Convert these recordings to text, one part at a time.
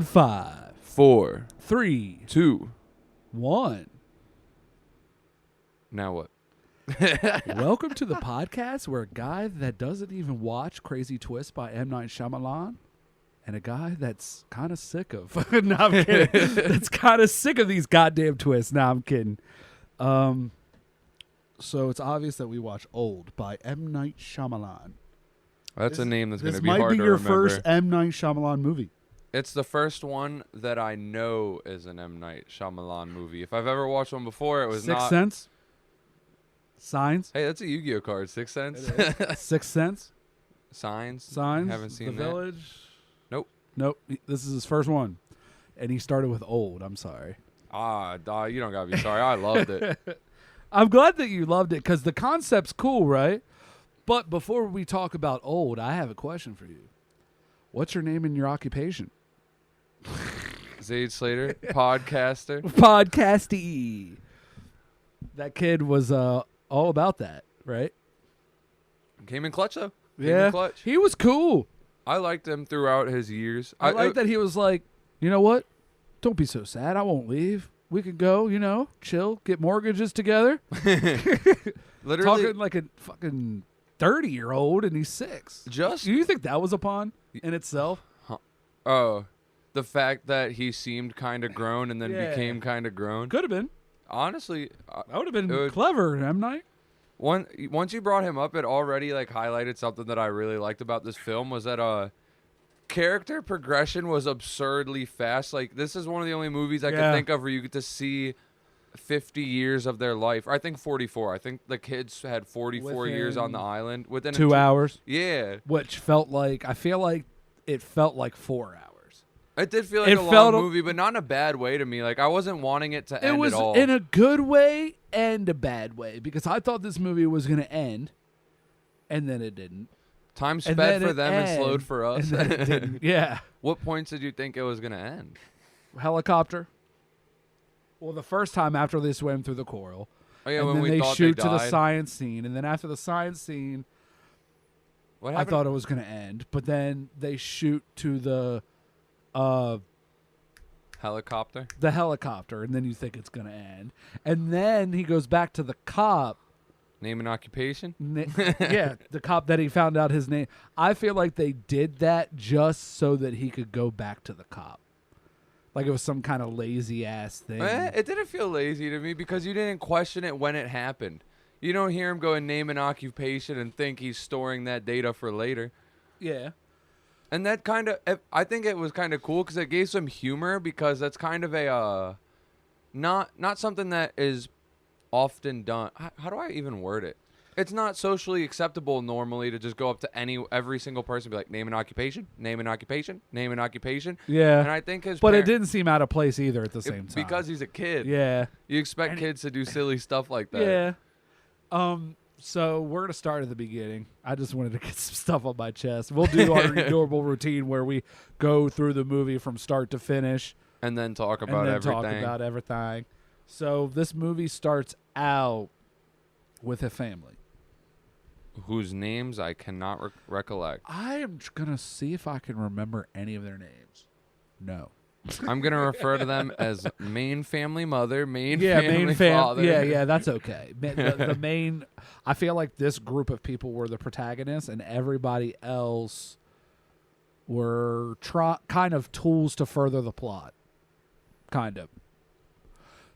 In 5, 4, 3, 2. 1. Now what? Welcome to the podcast where a guy that doesn't even watch Crazy Twist by M. Night Shyamalan and a guy that's kind of sick of no, I'm kidding. That's kind of sick of these goddamn twists. No, I'm kidding. So it's obvious that we watch Old by M. Night Shyamalan. That's a name that's going to be This hard might be to your remember. first M. Night Shyamalan movie. It's the first one that I know is an M. Night Shyamalan movie. If I've ever watched one before, it was Sixth not. Sense? Signs? Hey, that's a Yu-Gi-Oh card. Sixth Sense. Sixth Sense? Signs. Signs? Haven't seen The that. Village? Nope. Nope. This is his first one. And he started with Old. I'm sorry. You don't gotta be sorry. I loved it. I'm glad that you loved it because the concept's cool, right? But before we talk about Old, I have a question for you. What's your name and your occupation? Zade Slater, podcaster. Podcasty. That kid was all about that, right? Came in clutch though. Came Yeah. in clutch. He was cool. I liked him throughout his years. I like that he was like, you know what? Don't be so sad. I won't leave. We could go, chill, get mortgages together. Literally, Talking like a fucking 30-year-old and he's 6. just Do you think that was a pun in itself? the fact that he seemed kind of grown and then Yeah. became kind of grown. Could have been. Honestly, That would have been it would- clever, M. Night. once you brought him up, it already like highlighted something that I really liked about this film was that character progression was absurdly fast. Like this is one of the only movies I Yeah. can think of where you get to see 50 years of their life. I think 44. I think the kids had 44 years on the Within island within 2 hours, Yeah, which felt like, I feel like it felt like 4 hours. it did feel like It a long felt- movie, but not in a bad way to me. Like I wasn't wanting it to end It was at all. in a good way and a bad way because I thought this movie was going to end and then it didn't. Time And sped then for it them and slowed end, for us. And then it didn't. Yeah. What points did you think it was going to end? Helicopter. Well, the first time after they swim through the coral. Oh yeah, and when then we they thought shoot they to the died. science scene. And then after the science scene, What I happened? thought it was going to end. But then they shoot to the Helicopter. helicopter. And then you think it's going to end. And then he goes back to the cop. Name and occupation. Yeah, the cop that he found out his name. I feel like they did that just so that he could go back to the cop. Like it was some kind of lazy ass thing. It didn't feel lazy to me because you didn't question it when it happened. You don't hear him go and name an occupation and think he's storing that data for later. Yeah. And that kind of, I think it was kind of cool because it gave some humor because that's kind of a, not something that is often done. How do I even word it? It's not socially acceptable normally to just go up to every single person and be like, name an occupation, name an occupation, name an occupation. Yeah. And I think But it didn't seem out of place either at the same time. because he's a kid. Yeah. You expect kids to do silly stuff like that. Yeah. So we're going to start at the beginning. I just wanted to get some stuff on my chest. We'll do our normal routine where we go through the movie from start to finish. And then talk about and then everything. talk about everything. So this movie starts out with a family. Whose names I cannot recollect. I am going to see if I can remember any of their names. No. I'm going to refer to them as main family mother, main family main father. Yeah, that's okay. The main, I feel like this group of people were the protagonists and everybody else were kind of tools to further the plot. Kind of.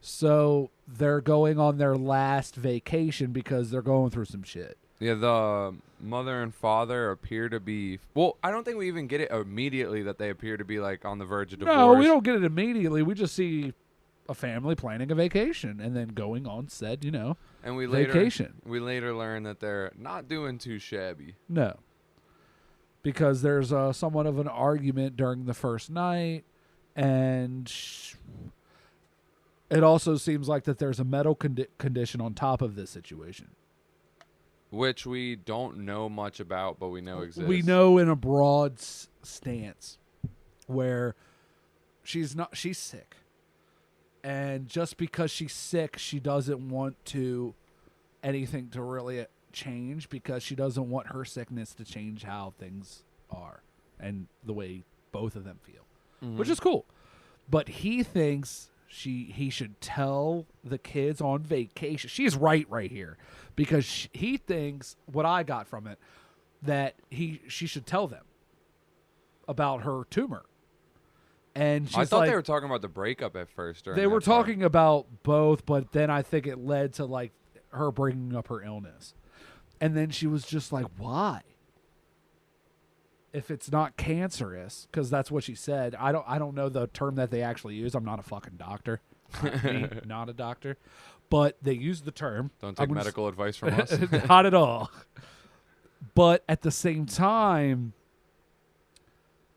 So they're going on their last vacation because they're going through some shit. Yeah, the mother and father appear to be... Well, I don't think we even get it immediately that they appear to be, like, on the verge of divorce. No, we don't get it immediately. We just see a family planning a vacation and then going on said, and vacation. We later learn that they're not doing too shabby. No. Because there's somewhat of an argument during the first night, and it also seems like that there's a medical condition on top of this situation. Which we don't know much about, but we know exists. We know in a broad stance where she's sick. And just because she's sick, she doesn't want anything to really change because she doesn't want her sickness to change how things are and the way both of them feel. which is cool. But he thinks he should tell the kids on vacation. She's right here because he thinks what I got from it that she should tell them about her tumor. And she's I thought like, they were talking about the breakup at first. they were talking about both, but then I think it led to like her bringing up her illness. And then she was just like, why? If it's not cancerous, because that's what she said. I don't know the term that they actually use. I'm not a fucking doctor. Not a doctor. But they use the term. Don't take medical advice from us. Not at all. But at the same time,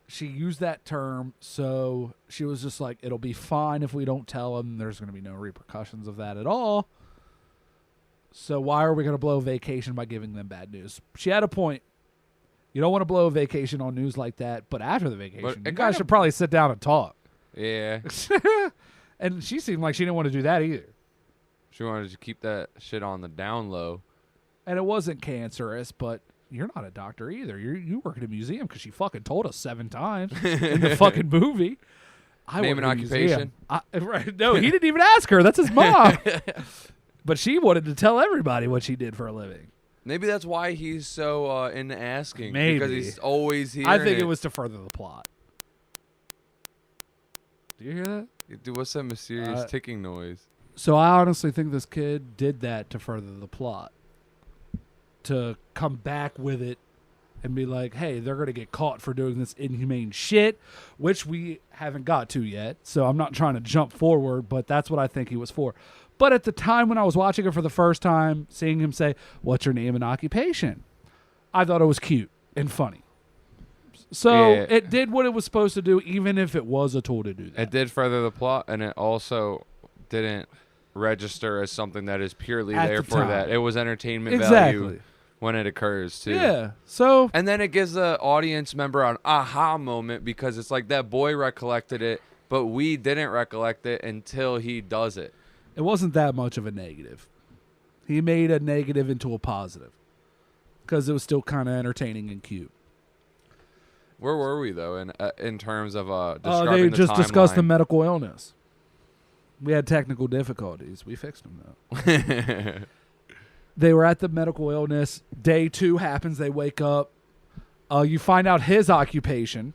she used that term, so she was just like, it'll be fine if we don't tell them. There's going to be no repercussions of that at all. So why are we going to blow a vacation by giving them bad news? She had a point. You don't want to blow a vacation on news like that, but after the vacation, you guys should probably sit down and talk. Yeah. And she seemed like she didn't want to do that either. She wanted to keep that shit on the down low. And it wasn't cancerous, but you're not a doctor either. You work at a museum because she fucking told us 7 times in the fucking movie. Name and occupation. Right? No, he didn't even ask her. That's his mom. But she wanted to tell everybody what she did for a living. Maybe that's why he's so into asking. Maybe. Because he's always here. I think it was to further the plot. Do you hear that? Dude, what's that mysterious ticking noise? So I honestly think this kid did that to further the plot. To come back with it and be like, hey, they're going to get caught for doing this inhumane shit, which we haven't got to yet. So I'm not trying to jump forward, but that's what I think he was for. But at the time when I was watching it for the first time, seeing him say, what's your name and occupation? I thought it was cute and funny. So it did what it was supposed to do, even if it was a tool to do that. It did further the plot, and it also didn't register as something that is purely At there the for time. that. It was entertainment Exactly. value when it occurs, too. Yeah. So. And then it gives the audience member an aha moment because it's like that boy recollected it, but we didn't recollect it until he does it. It wasn't that much of a negative. He made a negative into a positive because it was still kind of entertaining and cute. Where were we, though, in terms of describing they the just discussed the timeline? medical illness. We had technical difficulties. We fixed them, though. They were at the medical illness. Day 2 happens. They wake up. You find out his occupation.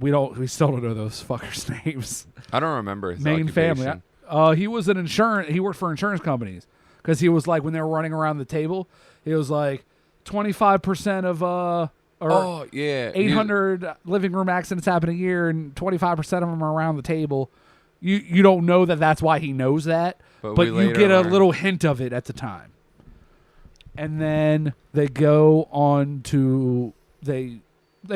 We still don't know those fuckers' names. I don't remember his Main occupation. family. He was he worked for insurance companies because he was like, when they were running around the table, he was like 25% of 800 living room accidents happen a year, and 25% of them are around the table. You don't know that that's why he knows that, but you get a little hint of it at the time. And then they go on to they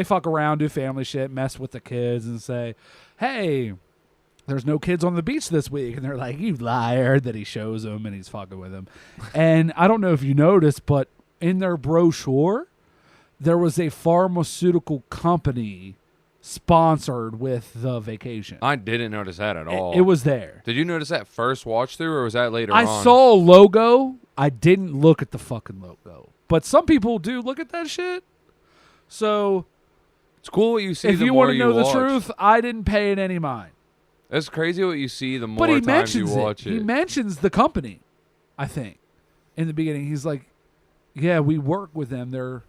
fuck around, do family shit, mess with the kids, and say, "Hey, there's no kids on the beach this week." And they're like, "You liar!" That he shows them and he's fucking with them. And I don't know if you noticed, but in their brochure, there was a pharmaceutical company sponsored with the vacation. I didn't notice that at all. It was there. Did you notice that first watch through, or was that later on? I saw a logo. I didn't look at the fucking logo. But some people do look at that shit. So it's cool what you see. If the you more want to know the watch. truth, I didn't pay it any mind. It's crazy what you see the more But he times mentions you watch it. He mentions the company, I think, in the beginning. He's like, yeah, we work with them. They're,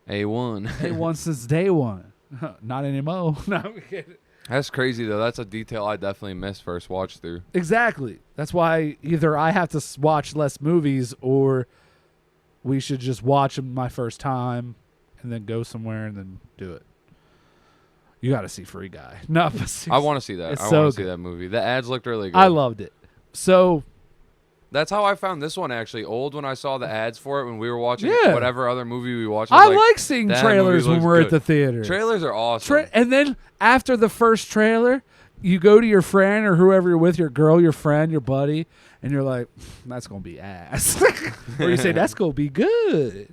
A1. A1 since day one. Not anymore. No, I'm kidding. That's crazy, though. That's a detail I definitely missed first watch through. Exactly. That's why either I have to watch less movies or we should just watch them my first time and then go somewhere and then do it. You got to see Free Guy. No, but I want to see that. It's I so want to see good. that movie. The ads looked really good. I loved it. So that's how I found this one, actually. Old when I saw the ads for it when we were watching Yeah. whatever other movie we watched. I like seeing that trailers movie when looks we're at good. the theater. Trailers are awesome. And then after the first trailer, you go to your friend or whoever you're with, your girl, your friend, your buddy, and you're like, that's going to be ass. Or you say, that's going to be good.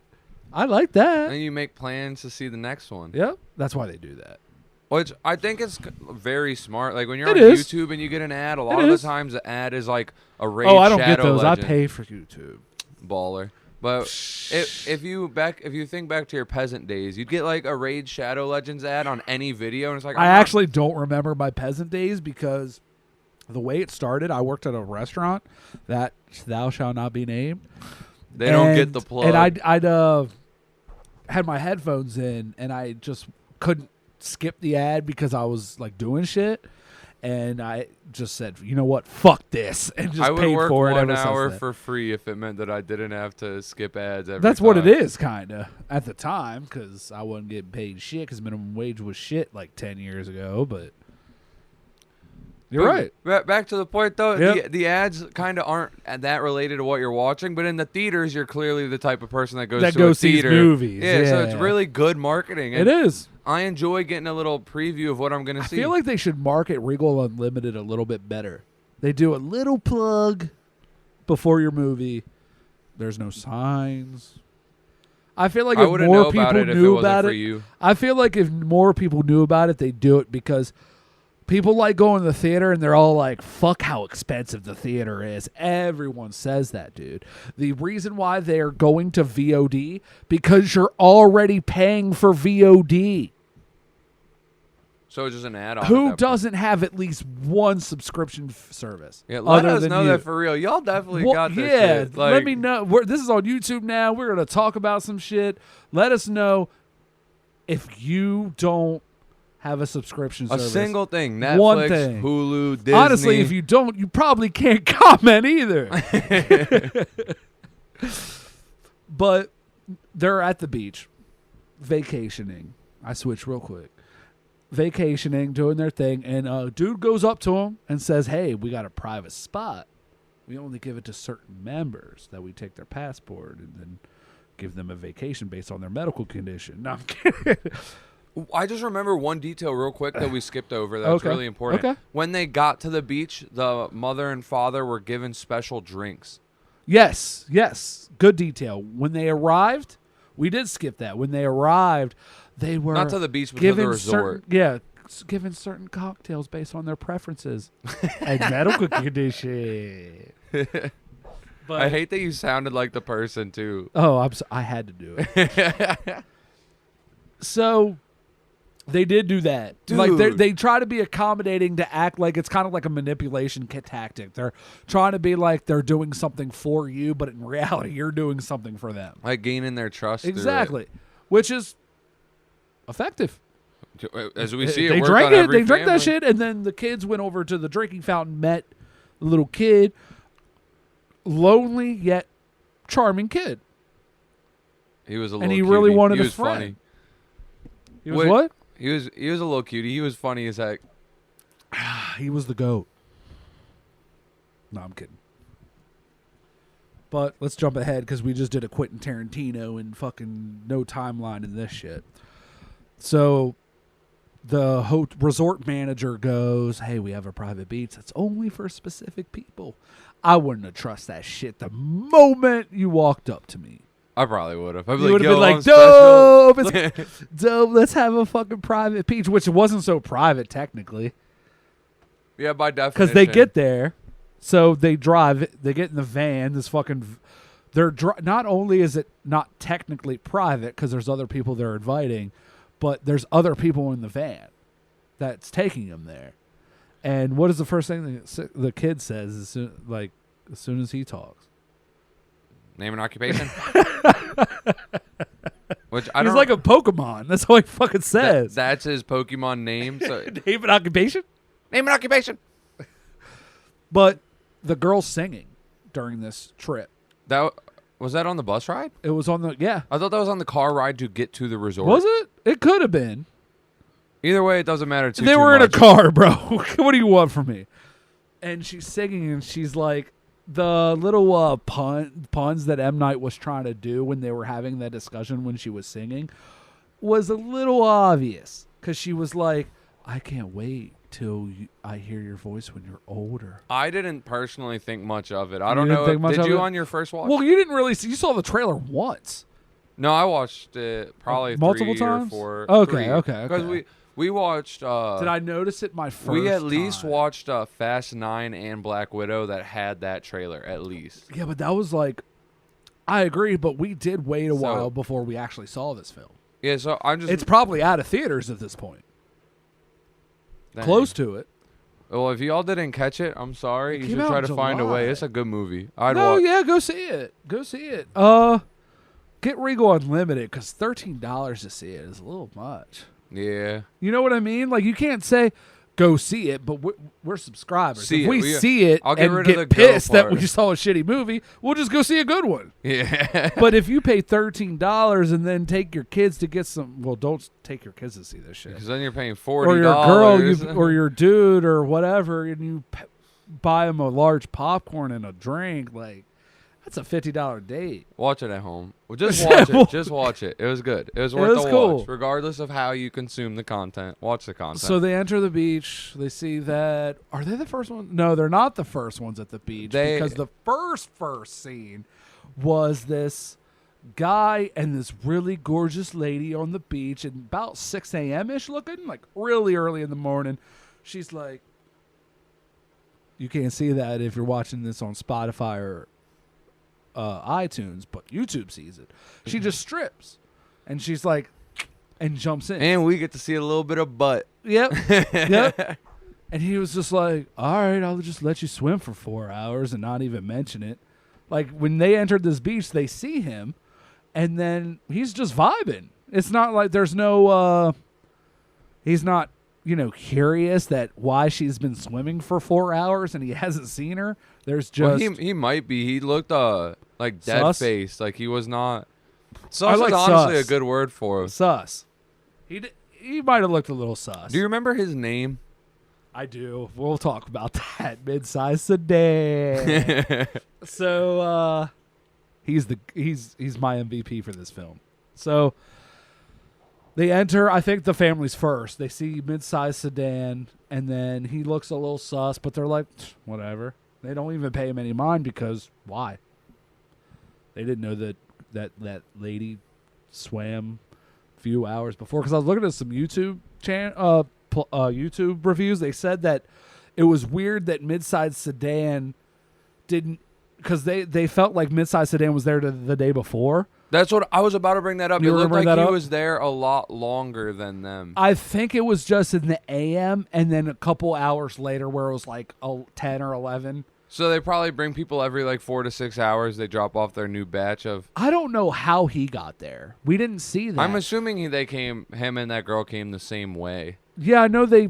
I like that. And you make plans to see the next one. Yep. That's why they do that. Which I think is very smart. Like when you're It on is. YouTube and you get an ad, a lot It of is. the times the ad is like a Raid Oh, I don't Shadow get those. Legend. I pay for YouTube. Baller. But if you think back to your peasant days, you'd get like a Raid Shadow Legends ad on any video, and it's like I actually don't remember my peasant days because the way it started, I worked at a restaurant that thou shalt not be named. They don't get the plug. And I'd had my headphones in, and I just couldn't skip the ad because I was like doing shit. And I just said, you know what, fuck this, and just I would paid work for it. 1 hour for free if it meant that I didn't have to skip ads every That's time. what it is, kind of, at the time, because I wasn't getting paid shit because minimum wage was shit like 10 years ago, but you're right. Back to the point, though, Yep. the ads kind of aren't that related to what you're watching, but in the theaters, you're clearly the type of person that goes to a sees theater. movies. Yeah, so it's really good marketing. It is. I enjoy getting a little preview of what I'm going to see. I feel like they should market Regal Unlimited a little bit better. They do a little plug before your movie. There's no signs. I feel like I if wouldn't more know people about it if it knew wasn't about for it, you. I feel like if more people knew about it, they'd do it because people like going to the theater and they're all like, fuck how expensive the theater is. Everyone says that, dude. The reason why they're going to VOD, because you're already paying for VOD. So it's just an add-on. Who doesn't have at least one subscription service? Yeah, let other us than know you? that for real. Y'all definitely Well, got this yeah, shit. Like, let me know. This is on YouTube now. We're going to talk about some shit. Let us know if you don't have a subscription a service. single thing. Netflix, One thing. Hulu, Disney. Honestly, if you don't, you probably can't comment either. But they're at the beach, vacationing. I switch real quick. Vacationing, doing their thing, and a dude goes up to him and says, hey, we got a private spot. We only give it to certain members that we take their passport and then give them a vacation based on their medical condition. No, I'm kidding. I just remember one detail real quick that we skipped over that's Okay. really important. Okay. When they got to the beach, the mother and father were given special drinks. Yes. Good detail. When they arrived, we did skip that. When they arrived, they were Not to the beach, but to the resort. Given certain cocktails based on their preferences and medical condition. But I hate that you sounded like the person, too. Oh, I had to do it. So they did do that. Dude. Like they try to be accommodating to act like it's kind of like a manipulation tactic. They're trying to be like they're doing something for you, but in reality, you're doing something for them. Like gaining their trust. through Exactly, which is effective. it. As we see, They it worked drank on it. every They drank that family. shit, and then the kids went over to the drinking fountain, met a little kid, lonely yet charming kid. He was a little And he cutie. really wanted he a was friend. funny. He was what? He was a little cutie. He was funny as heck. He was the GOAT. No, I'm kidding. But let's jump ahead because we just did a Quentin Tarantino and fucking no timeline in this shit. So the resort manager goes, hey, we have a private beach that's only for specific people. I wouldn't have trusted that shit the moment you walked up to me. I probably would have. I'd be You would have like, been "Yo, like, I'm dope, special." it's dope, let's have a fucking private beach, which wasn't so private technically. Yeah, by definition. Because they get there, so they drive, they get in the van, this fucking, not only is it not technically private because there's other people they're inviting, but there's other people in the van that's taking them there. And what is the first thing the kid says as soon as he talks? Name and occupation. Which I He's don't. like a Pokemon. That's all he fucking says. That's his Pokemon name. So Name and occupation? name and occupation. But the girl's singing during this trip. That was that on the bus ride? It was on the, yeah. I thought that was on the car ride to get to the resort. Was it? It could have been. Either way, it doesn't matter. They were in a car, bro. What do you want from me? And she's singing, and she's like, the little puns that M. Night was trying to do when they were having that discussion when she was singing was a little obvious. Because she was like, I can't wait till I hear your voice when you're older. I didn't personally think much of it. I don't didn't know. think much Did of you it? on your first watch? Well, you didn't really see. You saw the trailer once. No, I watched it probably Multiple 3 times? or 4. Okay, okay. Because we watched. Did I notice it my first We at least time? watched Fast 9 and Black Widow that had that trailer at least. Yeah, but that was like I agree, but we did wait a So- while before we actually saw this film. Yeah, so I'm just It's probably out of theaters at this point. Dang. Close to it. Well, if y'all didn't catch it, I'm sorry. It You came should out try in to find a way. July. It's a good movie. I'd No, watch. yeah, go see it. Go see it. Get Regal Unlimited because $13 to see it is a little much. Yeah. You know what I mean? Like, you can't say go see it, but we're subscribers. See if it. we We- see it I'll get and rid of get the go pissed that part. we saw a shitty movie, we'll just go see a good one. Yeah. But if you pay $13 and then take your kids to get some, well, don't take your kids to see this shit. Because then you're paying $40. Or your girl, or your dude, or whatever, and you buy them a large popcorn and a drink, like, that's a $50 date. Watch it at home. Well, just watch it. Just watch it. It was good. It was worth was the cool. watch. Regardless of how you consume the content, watch the content. So they enter the beach. They see that. Are they the first ones? No, they're not the first ones at the beach. Because the first scene was this guy and this really gorgeous lady on the beach, and about 6 a.m.-ish looking, like really early in the morning. She's like, you can't see that if you're watching this on Spotify or iTunes, but YouTube sees it. She just strips, and she's like, and jumps in. and we get to see a little bit of butt. Yep. Yep. And he was just like, all right, I'll just let you swim for 4 hours and not even mention it. Like, when they entered this beach, they see him, and then he's just vibing. It's not like there's no, he's not, curious that why she's been swimming for 4 hours and he hasn't seen her. There's just. Well, he might be. He looked like dead Sus? faced. Like he was not. Sus like is honestly sus. a good word for him. Sus. He might have looked a little sus. Do you remember his name? I do. We'll talk about that. Midsized Sedan. So he's my MVP for this film. So they enter. I think the family's first. They see Midsized Sedan, and then he looks a little sus, but they're like, whatever. They don't even pay him any mind because why? They didn't know that lady swam a few hours before. Because I was looking at some YouTube YouTube reviews. They said that it was weird that Midsized Sedan didn't, because they felt like Midsized Sedan was there the day before. That's what I was about to bring that up. You It looked remember like that he up? was there a lot longer than them. I think it was just in the AM, and then a couple hours later where it was like 10 or 11. So they probably bring people every like 4 to 6 hours. They drop off their new batch of. I don't know how he got there. We didn't see that. I'm assuming him and that girl came the same way. Yeah, I know they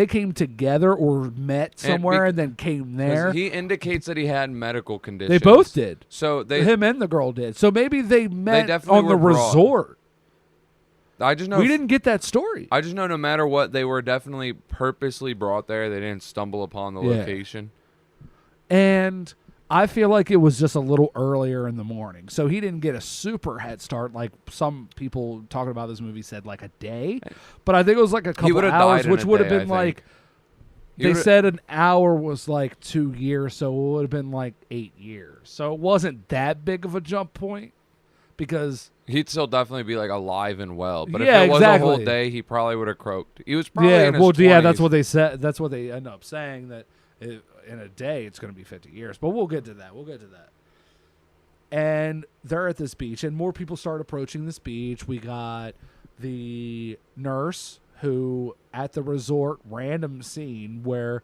came together or met somewhere and then came 'Cause there. He indicates that he had medical They conditions. both did. So Him and the girl did. So maybe they met definitely on the were brought. resort. I just know We didn't get that story. I just know no matter what, they were definitely purposely brought there. They didn't stumble upon the Yeah. location. And I feel like it was just a little earlier in the morning. So he didn't get a super head start like some people talking about this movie said, like a day. But I think it was like a couple would've hours, died in which a would have day, been I like, think. He they would've- said an hour was like 2 years. So it would have been like 8 years. So it wasn't that big of a jump point because... He'd still definitely be like alive and well. But Yeah, if it was a whole exactly. day, he probably would have croaked. He was probably Yeah, in his well, 20s. yeah, that's what they said. That's what they end up saying, that in a day it's going to be 50 years. But we'll get to that. And they're at this beach, and more people start approaching this beach. We got the nurse who, at the resort, random scene where...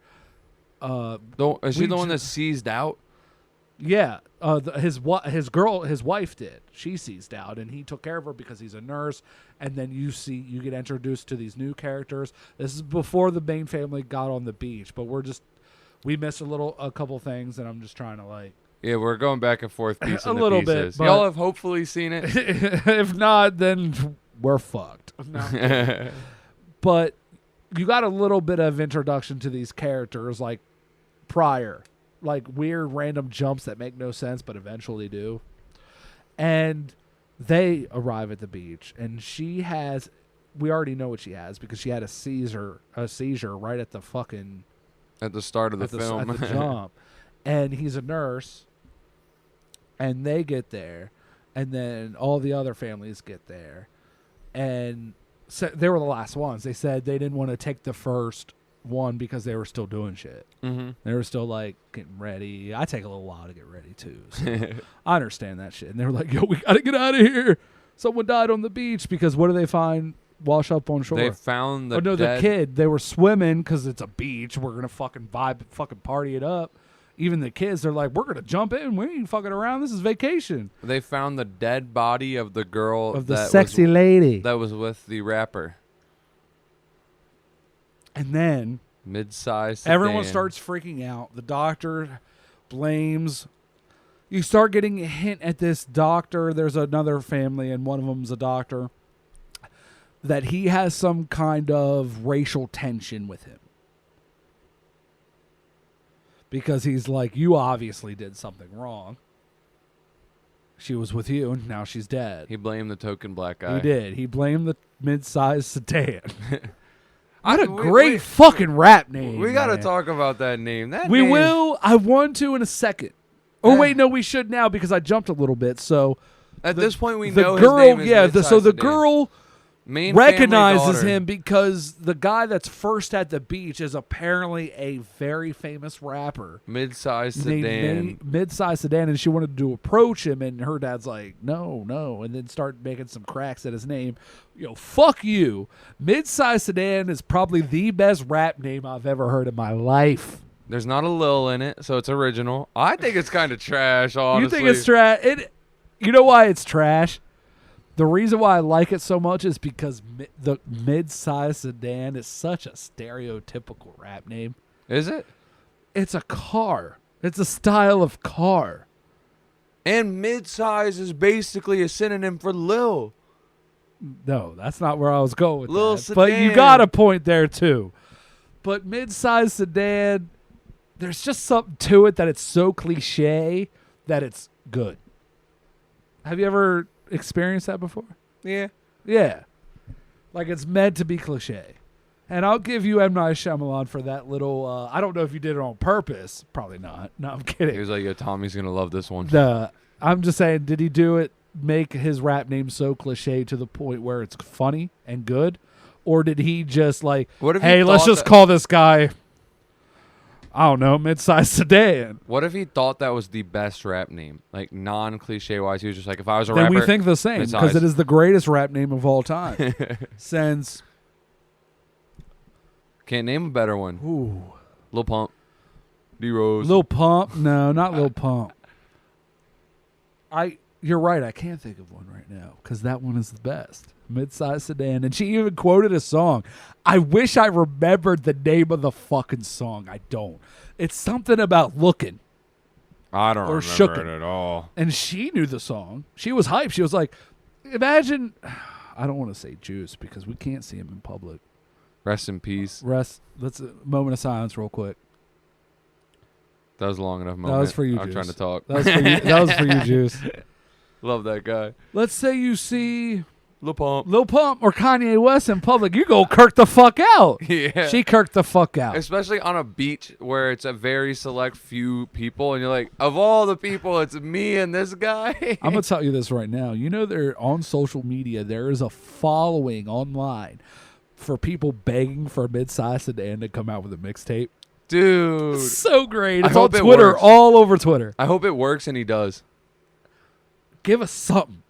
Is she we the one ju- that seized out? Yeah, his wife did. She seized out, and he took care of her because he's a nurse. And then you get introduced to these new characters. This is before the main family got on the beach, but we missed a couple things, and I'm just trying to like. Yeah, we're going back and forth piecing A little bit, pieces. but- Y'all have hopefully seen it. If not, then we're fucked. No. But you got a little bit of introduction to these characters like prior. Like weird random jumps that make no sense but eventually do. And they arrive at the beach, and we already know what she has because she had a seizure right at the fucking At the start of the film. at the jump. And he's a nurse, and they get there, and then all the other families get there, and so they were the last ones. They said they didn't want to take the first one because they were still doing shit. Mm-hmm. They were still like getting ready. I take a little while to get ready too. So I understand that shit. And they were like, yo, we got to get out of here. Someone died on the beach because what do they find wash up on shore? They found the the kid. They were swimming because it's a beach. We're going to fucking vibe, fucking party it up. Even the kids, they're like, we're going to jump in. We ain't fucking around. This is vacation. They found the dead body of the girl. Of the sexy lady. That was with the rapper. And then Midsized everyone Sedan. starts freaking out. The doctor blames. You start getting a hint at this doctor. There's another family, and one of them's a doctor, that he has some kind of racial tension with him. Because he's like, you obviously did something wrong. She was with you, and now she's dead. He blamed the token black guy. He did. He blamed the Midsized Sedan. What a great fucking rap name. We got to talk about that name. We will. I want to in a second. Oh, wait, no, we should now because I jumped a little bit. So at this point, we the know girl, his name is so the Midsized girl Main recognizes him because the guy that's first at the beach is apparently a very famous rapper. Midsized Sedan. Sedan. Midsized Sedan, and she wanted to approach him, and her dad's like, no, and then start making some cracks at his name. Yo, fuck you. Midsized Sedan is probably the best rap name I've ever heard in my life. There's not a Lil in it, so it's original. I think it's kind of trash, honestly. You think it's trash? You know why it's trash? The reason why I like it so much is because the Midsized Sedan is such a stereotypical rap name. Is it? It's a car. It's a style of car. And midsize is basically a synonym for Lil. No, that's not where I was going with Lil that. Sedan. But you got a point there too. But Midsized Sedan, there's just something to it that it's so cliche that it's good. Have you ever experienced that before? Yeah. Yeah. Like it's meant to be cliche. And I'll give you M. Night Shyamalan for that little, I don't know if you did it on purpose. Probably not. No, I'm kidding. He was like, yo, Tommy's going to love this one. I'm just saying, did he do it, make his rap name so cliche to the point where it's funny and good? Or did he just like, hey, let's just call this guy, I don't know, Midsized Sedan? What if he thought that was the best rap name? Like non-cliche wise, he was just like, if I was a rapper. Then we think the same because it is the greatest rap name of all time. Since. Can't name a better one. Ooh. Lil Pump. D-Rose. Lil Pump? No, not Lil Pump. You're right. I can't think of one right now because that one is the best. Midsized Sedan. And she even quoted a song. I wish I remembered the name of the fucking song. I don't. It's something about looking. I don't remember shookin'. it at all. And she knew the song. She was hyped. She was like, imagine. I don't want to say Juice because we can't see him in public. Rest in peace. Let's a moment of silence real quick. That was a long enough moment. That was for you, I'm Juice. trying to talk. That was for you, Juice. Love that guy. Let's say you see Lil Pump. Lil Pump or Kanye West in public. You go kirk the fuck out. Yeah. She kirked the fuck out. Especially on a beach where it's a very select few people, and you're like, of all the people, it's me and this guy. I'm going to tell you this right now. You know, they're on social media, there is a following online for people begging for Midsized Sedan to come out with a mixtape. Dude. So great. It's I on hope it Twitter, works. all over Twitter. I hope it works, and he does. Give us something.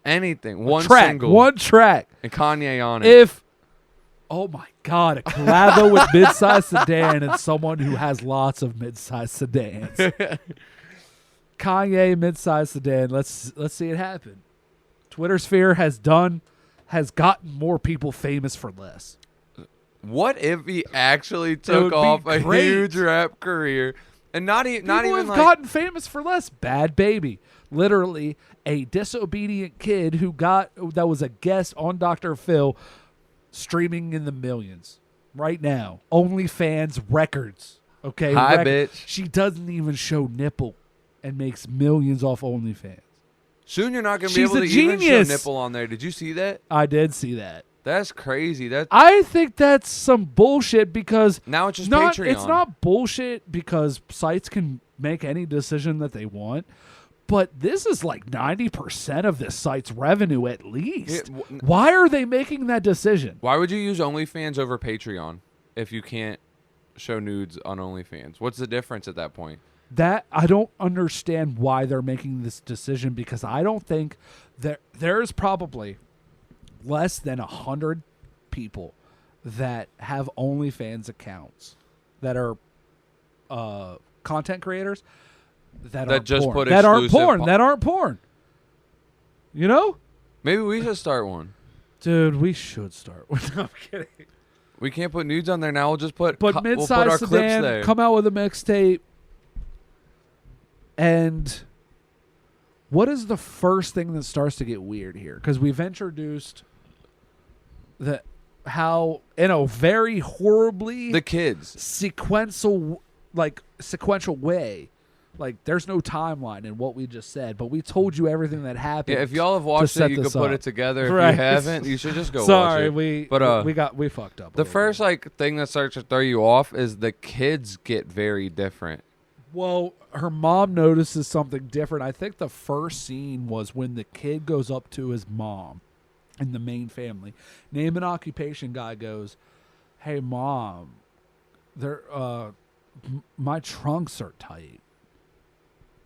Anything. One track. single. One track. And Kanye on it. Oh my God, a collabo with Midsized Sedan and someone who has lots of Midsized Sedans. Kanye, Midsized Sedan. Let's see it happen. Twitter sphere has gotten more people famous for less. What if he actually took off a huge rap career and not even have gotten famous for less? Bad Baby, literally a disobedient kid that was a guest on Dr. Phil, streaming in the millions right now. OnlyFans records. Okay, hi bitch. She doesn't even show nipple and makes millions off OnlyFans. Soon you're not gonna be able to even show nipple on there. Did you see that? I did see that. That's crazy. I think that's some bullshit because now it's just Patreon. It's not bullshit because sites can make any decision that they want, but this is like 90% of this site's revenue at least. Why are they making that decision? Why would you use OnlyFans over Patreon? if you can't show nudes on OnlyFans? What's the difference at that point? That I don't understand why they're making this decision, because I don't think there's probably less than 100 people that have OnlyFans accounts that are content creators that aren't just porn. put that aren't exclusive porn. That aren't porn. You know? Maybe we should start one. Dude, we should start. No, I'm kidding. We can't put nudes on there now. We'll just put But we'll put Midsized our clips Sedan there. come out with a mixtape. And what is the first thing that starts to get weird here? Because we've introduced how in a very horribly The kids. sequential way. Like, there's no timeline in what we just said, but we told you everything that happened. Yeah, if y'all have watched set it, you this could put up. it together. If Right. you haven't, you should just go watch Sorry, it. But we fucked up. a the little first bit. thing that starts to throw you off is the kids get very different. Well, her mom notices something different. I think the first scene was when the kid goes up to his mom in the main family. Name and occupation guy goes, "Hey, Mom, my trunks are tight."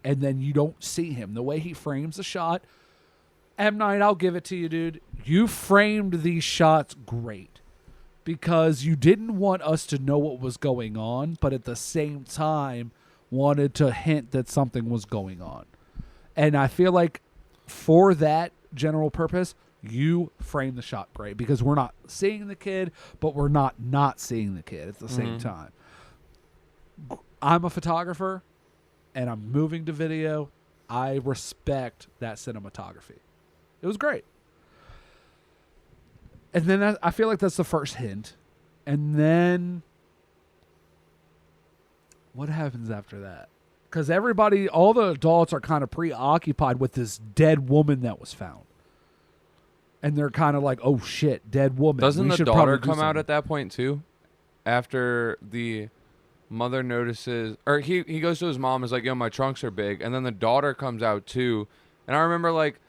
And then you don't see him. The way he frames the shot, M. Night, I'll give it to you, dude. You framed these shots great because you didn't want us to know what was going on, but at the same time wanted to hint that something was going on. And I feel like for that general purpose, you framed the shot great because we're not seeing the kid, but we're not seeing the kid at the same time. I'm a photographer, and I'm moving to video. I respect that cinematography. It was great. And then I feel like that's the first hint. And then what happens after that? Because all the adults are kind of preoccupied with this dead woman that was found. And they're kind of like, oh shit, dead woman. Doesn't We the should daughter probably do come out something. at that point too? After the mother notices, or he goes to his mom and is like, yo, my trunks are big. And then the daughter comes out too. And I remember like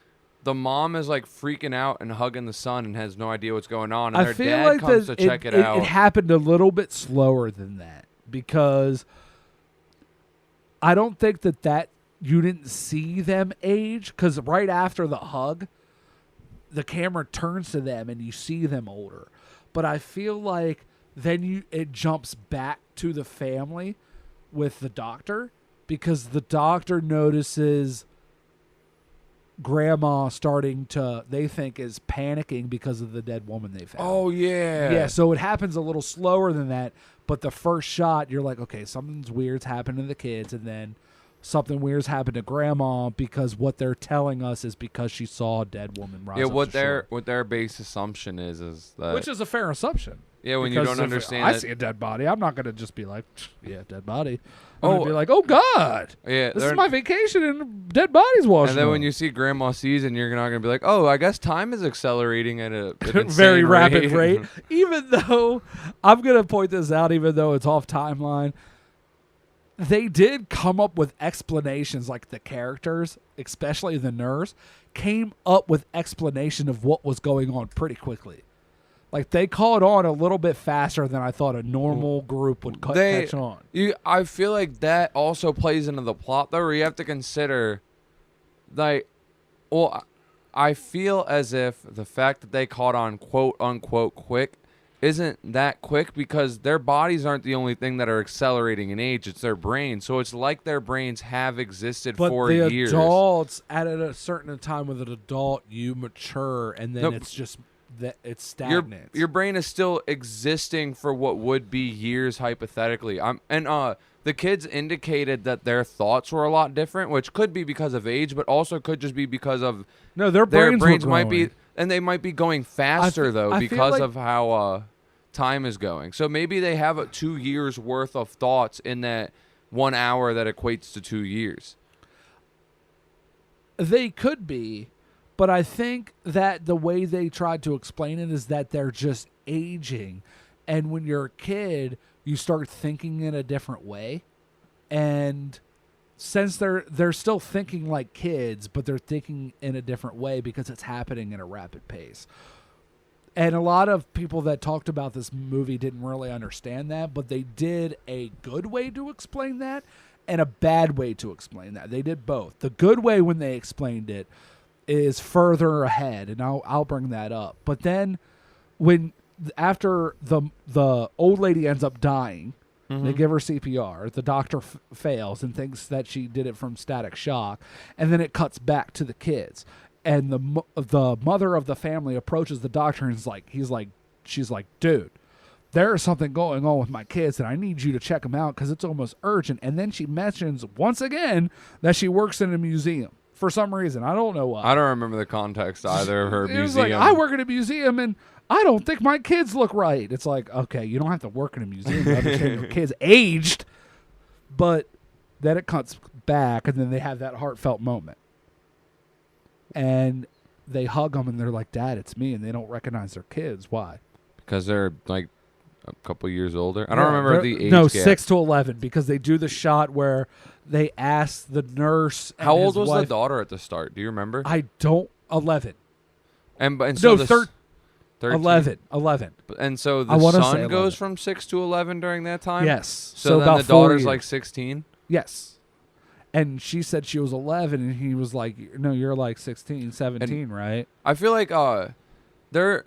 the mom is like freaking out and hugging the son and has no idea what's going on. And I their feel dad like comes to check it out. It happened a little bit slower than that because I don't think that you didn't see them age, because right after the hug, the camera turns to them and you see them older. But I feel like then it jumps back to the family with the doctor, because the doctor notices grandma they think is panicking because of the dead woman they found. Oh, yeah. Yeah, so it happens a little slower than that, but the first shot, you're like, okay, something's weird's happened to the kids, and then something weird's happened to grandma, because what they're telling us is because she saw a dead woman rise up what the shore. what their base assumption is that... Which is a fair assumption. Yeah, when you Because don't if understand I it. see a dead body, I'm not going to just be like, yeah, dead body. I'm going Oh. to be like, oh, God. Yeah, This is my vacation and dead bodies washing and then when up. you see grandma season, you're not going to be like, oh, I guess time is accelerating at a an very insane rapid rate. Even though, I'm going to point this out, even though it's off timeline, they did come up with explanations, like the characters, especially the nurse, came up with explanation of what was going on pretty quickly. Like, they caught on a little bit faster than I thought a normal group would catch on. I feel like that also plays into the plot, though, where you have to consider, like, well, I feel as if the fact that they caught on quote unquote quick isn't that quick, because their bodies aren't the only thing that are accelerating in age. It's their brains. So it's like their brains have existed But for the years. adults, at a certain time with an adult, you mature, and then Nope. it's just that it's stagnant. Your brain is still existing for what would be years hypothetically. The kids indicated that their thoughts were a lot different, which could be because of age, but also could just be because of No, their their brains, were might growing. be, and they might be going faster though I feel because like- of how time is going. So maybe they have 2 years worth of thoughts in that 1 hour that equates to 2 years. They could be, but I think that the way they tried to explain it is that they're just aging. And when you're a kid, you start thinking in a different way. And since they're still thinking like kids, but they're thinking in a different way because it's happening at a rapid pace. And a lot of people that talked about this movie didn't really understand that, but they did a good way to explain that and a bad way to explain that. They did both. The good way when they explained it is further ahead, and I'll bring that up. But then when after the old lady ends up dying, they give her CPR. The doctor fails and thinks that she did it from static shock, and then it cuts back to the kids. And the mother of the family approaches the doctor and she's like, dude, there is something going on with my kids and I need you to check them out because it's almost urgent. And then she mentions once again that she works in a museum for some reason. I don't know why. I don't remember the context either of her It museum. was like, I work in a museum and I don't think my kids look right. It's like, okay, you don't have to work in a museum to understand your kids aged. But then it cuts back and then they have that heartfelt moment. And they hug them and they're like, Dad, it's me. And they don't recognize their kids. Why? Because they're like a couple years older. I don't remember the age No, gap. 6 to 11 because they do the shot where they ask the nurse. And How old his was wife, the daughter at the start? Do you remember? 11. And so No, the 13. 11. And so I the wanna say son 11. goes from 6 to 11 during that time? Yes. So then about the 4 daughter's years. like 16? Yes. And she said she was 11, and he was like, no, you're like 16, 17, right? I feel like they're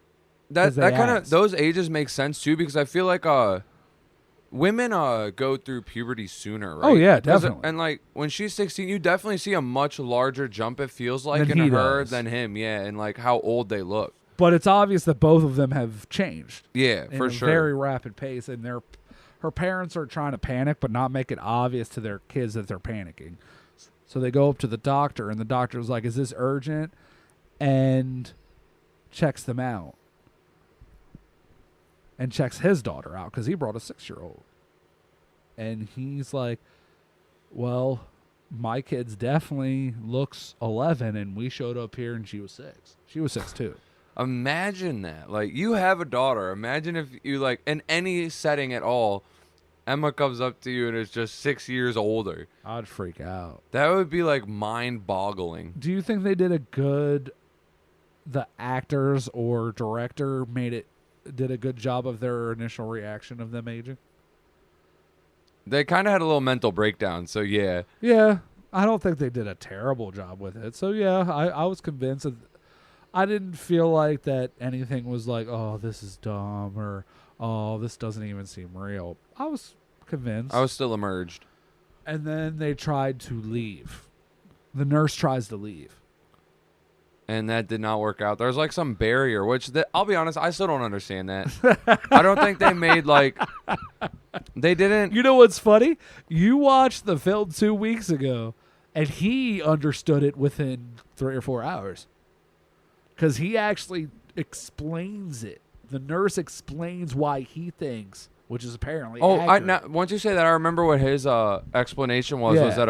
'Cause they that kind of asked. those ages make sense too because I feel like women go through puberty sooner, right? Oh, yeah, 'Cause, definitely. and like when she's 16, you definitely see a much larger jump, it feels like, Than in he her does. than him, yeah, and like how old they look. But it's obvious that both of them have changed. Yeah, In for a sure. very rapid pace, and her parents are trying to panic, but not make it obvious to their kids that they're panicking. So they go up to the doctor, and the doctor's like, "Is this urgent?" And checks them out, and checks his daughter out because he brought a 6-year-old, and he's like, "Well, my kid's definitely looks 11, and we showed up here, and she was 6. She was 6 too." Imagine that. Like, you have a daughter. Imagine if you, like, in any setting at all, Emma comes up to you and is just 6 years older. I'd freak out. That would be, like, mind-boggling. Do you think they did the actors or director did a good job of their initial reaction of them aging? They kind of had a little mental breakdown, so yeah. Yeah, I don't think they did a terrible job with it. So yeah, I was convinced. I didn't feel like that anything was like, oh, this is dumb or oh, this doesn't even seem real. I was convinced. I was still emerged. And then they tried to leave. The nurse tries to leave. And that did not work out. There's like some barrier, which I'll be honest, I still don't understand that. I don't think they made like they didn't. You know what's funny? You watched the film 2 weeks ago, and he understood it within 3 or 4 hours. Because he actually explains it. The nurse explains why he thinks, which is apparently accurate. Once you say that, I remember what his explanation was. Yeah. Was that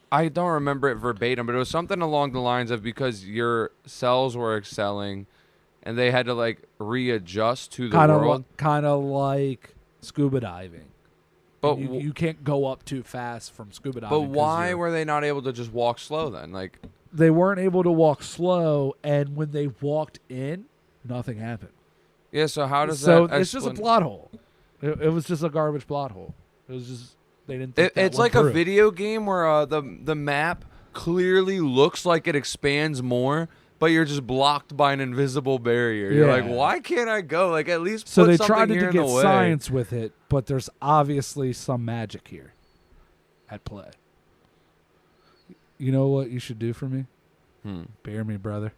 I don't remember it verbatim, but it was something along the lines of because your cells were excelling, and they had to like readjust to the world. Kind of like scuba diving. But you can't go up too fast from scuba diving. But why were they not able to just walk slow then? Like, they weren't able to walk slow, and when they walked in, nothing happened. yeah. So how does So that? it's just a plot hole. It was just a garbage plot hole. It was just they didn't. Think that It's one like through. a video game where the map clearly looks like it expands more, but you're just blocked by an invisible barrier. You're like, Yeah. why can't I go? Like, at least So put they something tried here to in get the way. science with it, but there's obviously some magic here at play. You know what you should do for me? Bear me, brother.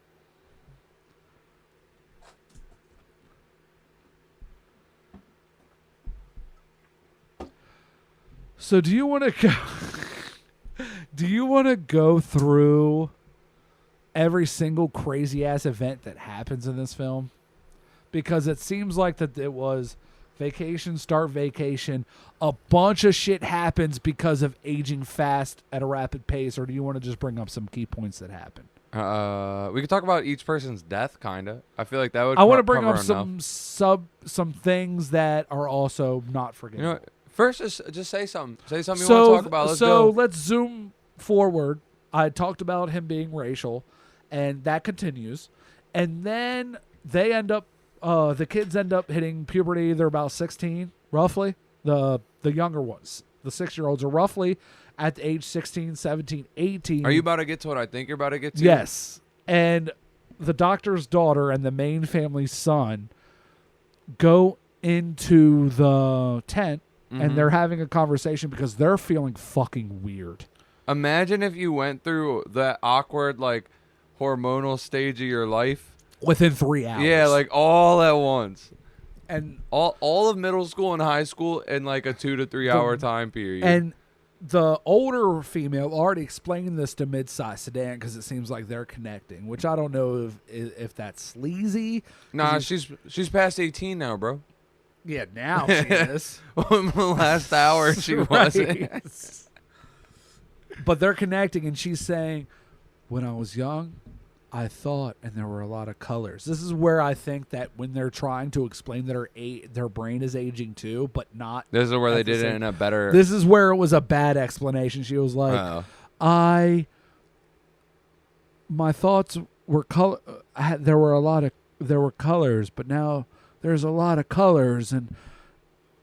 So do you want to go? Do you want to go through every single crazy ass event that happens in this film? Because it seems like that it was vacation, start vacation. A bunch of shit happens because of aging fast at a rapid pace. Or do you want to just bring up some key points that happen? We could talk about each person's death, kinda. I feel like that would. I want to bring cover up enough. some things that are also not forgettable. You know, first just say something. Say something you want to talk about. Let's go. let's zoom forward. I talked about him being racial, and that continues. And then they end up, the kids end up hitting puberty. They're about 16, roughly. The younger ones, the 6-year-olds, are roughly at the age 16, 17, 18. Are you about to get to what I think you're about to get to? Yes. And the doctor's daughter and the main family's son go into the tent, and they're having a conversation because they're feeling fucking weird. Imagine if you went through that awkward, like, hormonal stage of your life within 3 hours. Yeah, like all at once. And all of middle school and high school in like a 2 to 3 hour time period. And the older female already explained this to Midsized Sedan because it seems like they're connecting, which I don't know if that's sleazy. Nah, she's past 18 now, bro. Yeah, now she is. The last hour she wasn't. But they're connecting, and she's saying, when I was young, I thought, and there were a lot of colors. This is where I think that when they're trying to explain that their brain is aging too, but not. This is where they did it in a better. This is where it was a bad explanation. She was like, my thoughts were color. There were colors, but now there's a lot of colors, and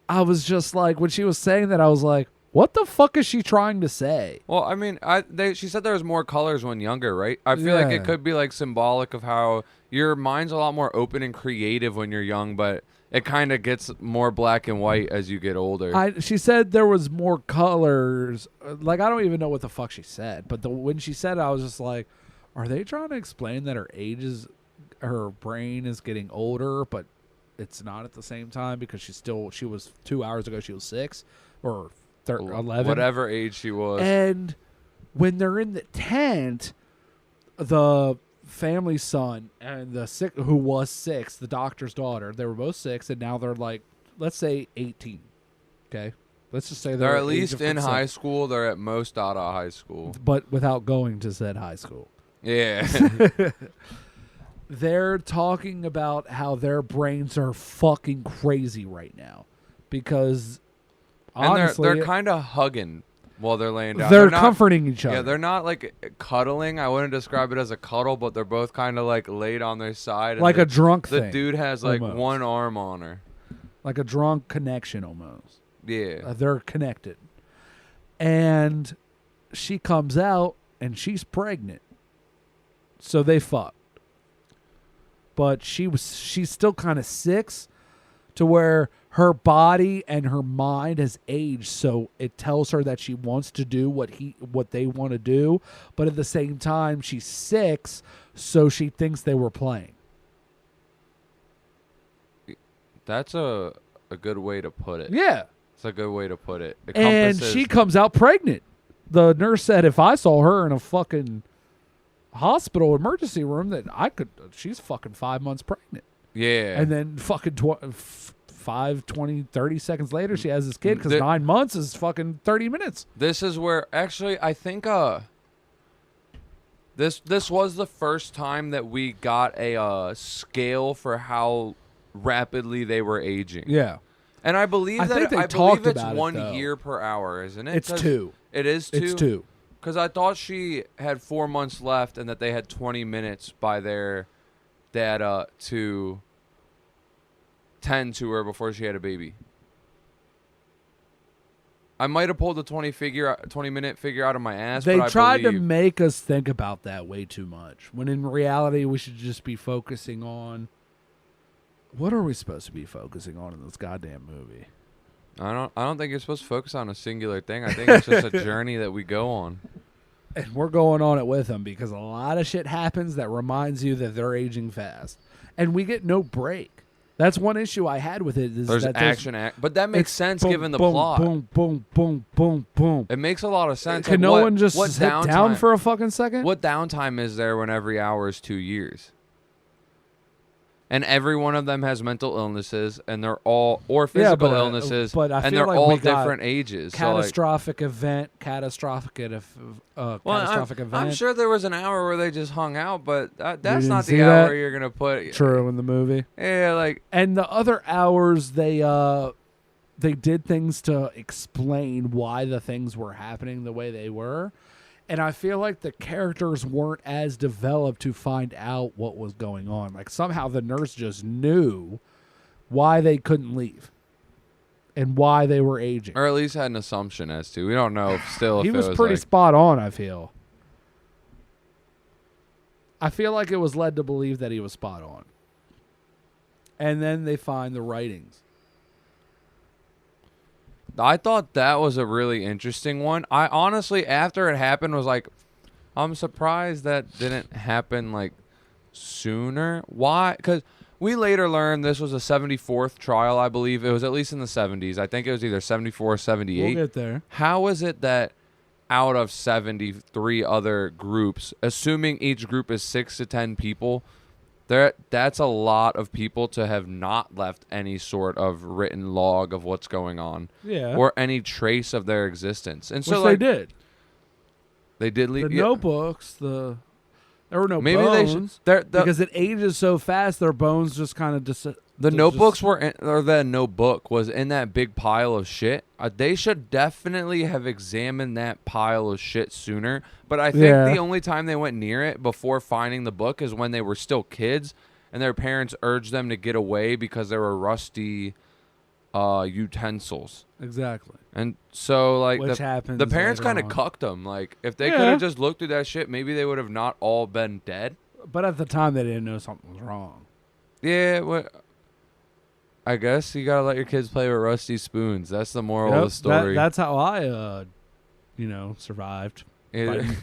I was just like, when she was saying that, I was like, what the fuck is she trying to say? Well, I mean, she said there was more colors when younger, right? I feel like it could be like symbolic of how your mind's a lot more open and creative when you're young, but it kind of gets more black and white as you get older. She said there was more colors. Like, I don't even know what the fuck she said, but when she said it, I was just like, are they trying to explain that her brain is getting older, but it's not at the same time because she was 2 hours ago, she was 6 or 11, whatever age she was. And when they're in the tent, the family's son and who was 6, the doctor's daughter, they were both 6, and now they're like, let's say 18. Okay, let's just say they're at least in high school. They're at most out of high school, but without going to said high school. Yeah. They're talking about how their brains are fucking crazy right now because. And honestly, they're kind of hugging while they're laying down. They're comforting each other. Yeah, they're not like cuddling. I wouldn't describe it as a cuddle, but they're both kind of like laid on their side. Like a drunk thing. The dude has like almost. one arm on her. Like a drunk connection almost. Yeah. They're connected. And she comes out and she's pregnant. So they fucked. But she's still kind of 6 to where her body and her mind has aged, so it tells her that she wants to do what they want to do, but at the same time she's 6, so she thinks they were playing. That's a good way to put it. Yeah. It's a good way to put it. And she comes out pregnant. The nurse said if I saw her in a fucking hospital emergency room that she's fucking 5 months pregnant. Yeah. And then fucking 5, 20, 30 seconds later, she has this kid because 9 months is fucking 30 minutes. This is where, actually, I think this was the first time that we got a scale for how rapidly they were aging. Yeah. And I believe it's 1 year per hour, isn't it? It's 2. It is 2? It's 2. Because I thought she had 4 months left and that they had 20 minutes by their data to tend to her before she had a baby. I might have pulled the 20-minute figure out of my ass. They but tried to make us think about that way too much, when in reality we should just be focusing on what are we supposed to be focusing on in this goddamn movie. I don't think you're supposed to focus on a singular thing. I think it's just a journey that we go on. And we're going on it with them because a lot of shit happens that reminds you that they're aging fast, and we get no break. That's one issue I had with it. There's action, but that makes sense given the plot. Boom, boom, boom, boom, boom. It makes a lot of sense. Can no one just sit down for a fucking second? What downtime is there when every hour is 2 years? And every one of them has mental illnesses, and they're all physical illnesses, but I and feel they're like all different ages. Catastrophic event. I'm sure there was an hour where they just hung out, but that's didn't not see the hour that? you're gonna put. True in the movie. Yeah, like, and the other hours they did things to explain why the things were happening the way they were, And I feel like the characters weren't as developed to find out what was going on. Like somehow the nurse just knew why they couldn't leave and why they were aging. Or at least had an assumption as to. We don't know if still. He if was it was pretty like, spot on, I feel. I feel like it was led to believe that he was spot on. And then they find the writings. I thought that was a really interesting one. I honestly, after it happened, was like, I'm surprised that didn't happen like sooner. Why? Because we later learned this was a 74th trial, I believe. It was at least in the 70s. I think it was either 74 or 78. We'll get there. How is it that out of 73 other groups, assuming each group is 6 to 10 people, that's a lot of people to have not left any sort of written log of what's going on, or any trace of their existence. And so, which like, they did leave the notebooks. There were no maybe bones they because it ages so fast. Their bones just kind of the notebooks were in, or the notebook was in that big pile of shit. They should definitely have examined that pile of shit sooner. But I think the only time they went near it before finding the book is when they were still kids and their parents urged them to get away because there were rusty utensils. Exactly. And so, like, which happens the parents kind of on. cucked them. Like, if they could have just looked through that shit, maybe they would have not all been dead. But at the time, they didn't know something was wrong. Yeah, I guess you gotta let your kids play with rusty spoons. That's the moral of the story. That's how I, survived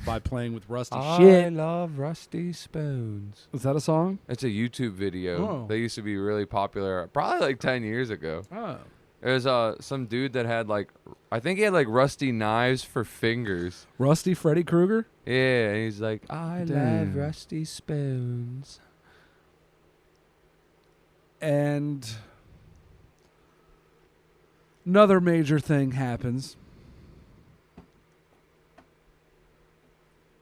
by playing with rusty I shit. I love rusty spoons. Is that a song? It's a YouTube video. Oh. They used to be really popular, probably like 10 years ago. Oh. There's some dude that had I think he had rusty knives for fingers. Rusty Freddy Krueger? Yeah, and he's like, I Damn. love rusty spoons. And another major thing happens.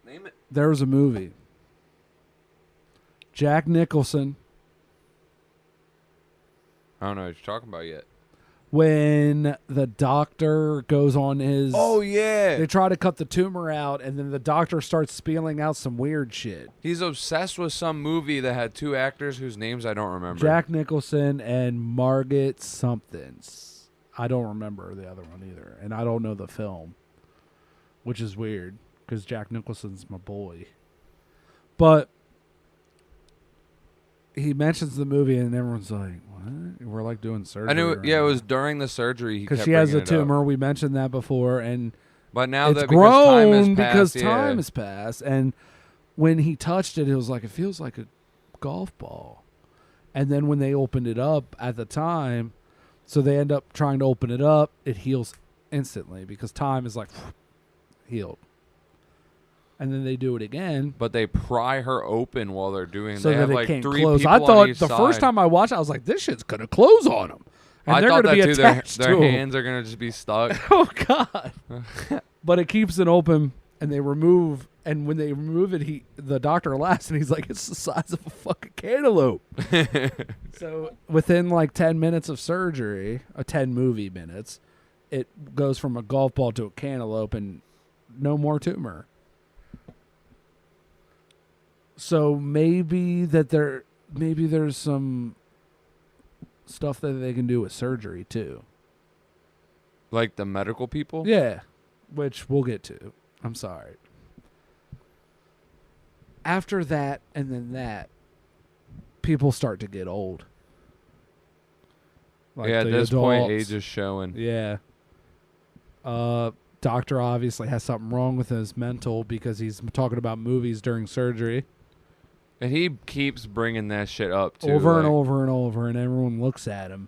Name it. There was a movie. Jack Nicholson. I don't know what you're talking about yet. When the doctor goes on his... Oh, yeah. They try to cut the tumor out, and then the doctor starts spelling out some weird shit. He's obsessed with some movie that had two actors whose names I don't remember. Jack Nicholson and Margaret somethings. I don't remember the other one either, and I don't know the film, which is weird because Jack Nicholson's my boy. But he mentions the movie, and everyone's like, what? We're like doing surgery. I knew. right Yeah, it now. was during the surgery. Because she has a tumor. We mentioned that before, and but now it's that because time has grown passed, because yeah. time has passed. And when he touched it, it was like, it feels like a golf ball. And then when they opened it up at the time, so they end up trying to open it up, it heals instantly because time is like healed. And then they do it again. But they pry her open while they're doing. So they that have it like can't 3 close. people I on thought each the side. first time I watched it, I was like, this shit's going to close on them. And I they're thought going to that be too. attached Their to 'em. hands are gonna just be stuck. Oh, God. But it keeps it open, and they remove, and when they remove it, the doctor laughs, and he's like, it's the size of a fucking cantaloupe. So within like 10 minutes of surgery, 10 movie minutes, it goes from a golf ball to a cantaloupe, and no more tumor. So maybe there's some stuff that they can do with surgery too. Like the medical people. Yeah, which we'll get to. I'm sorry. After that and then that, people start to get old. Like yeah, at the this adults. point, age is showing. Yeah. Doctor obviously has something wrong with his mental because he's talking about movies during surgery. And he keeps bringing that shit up too. Over and over and over, and everyone looks at him.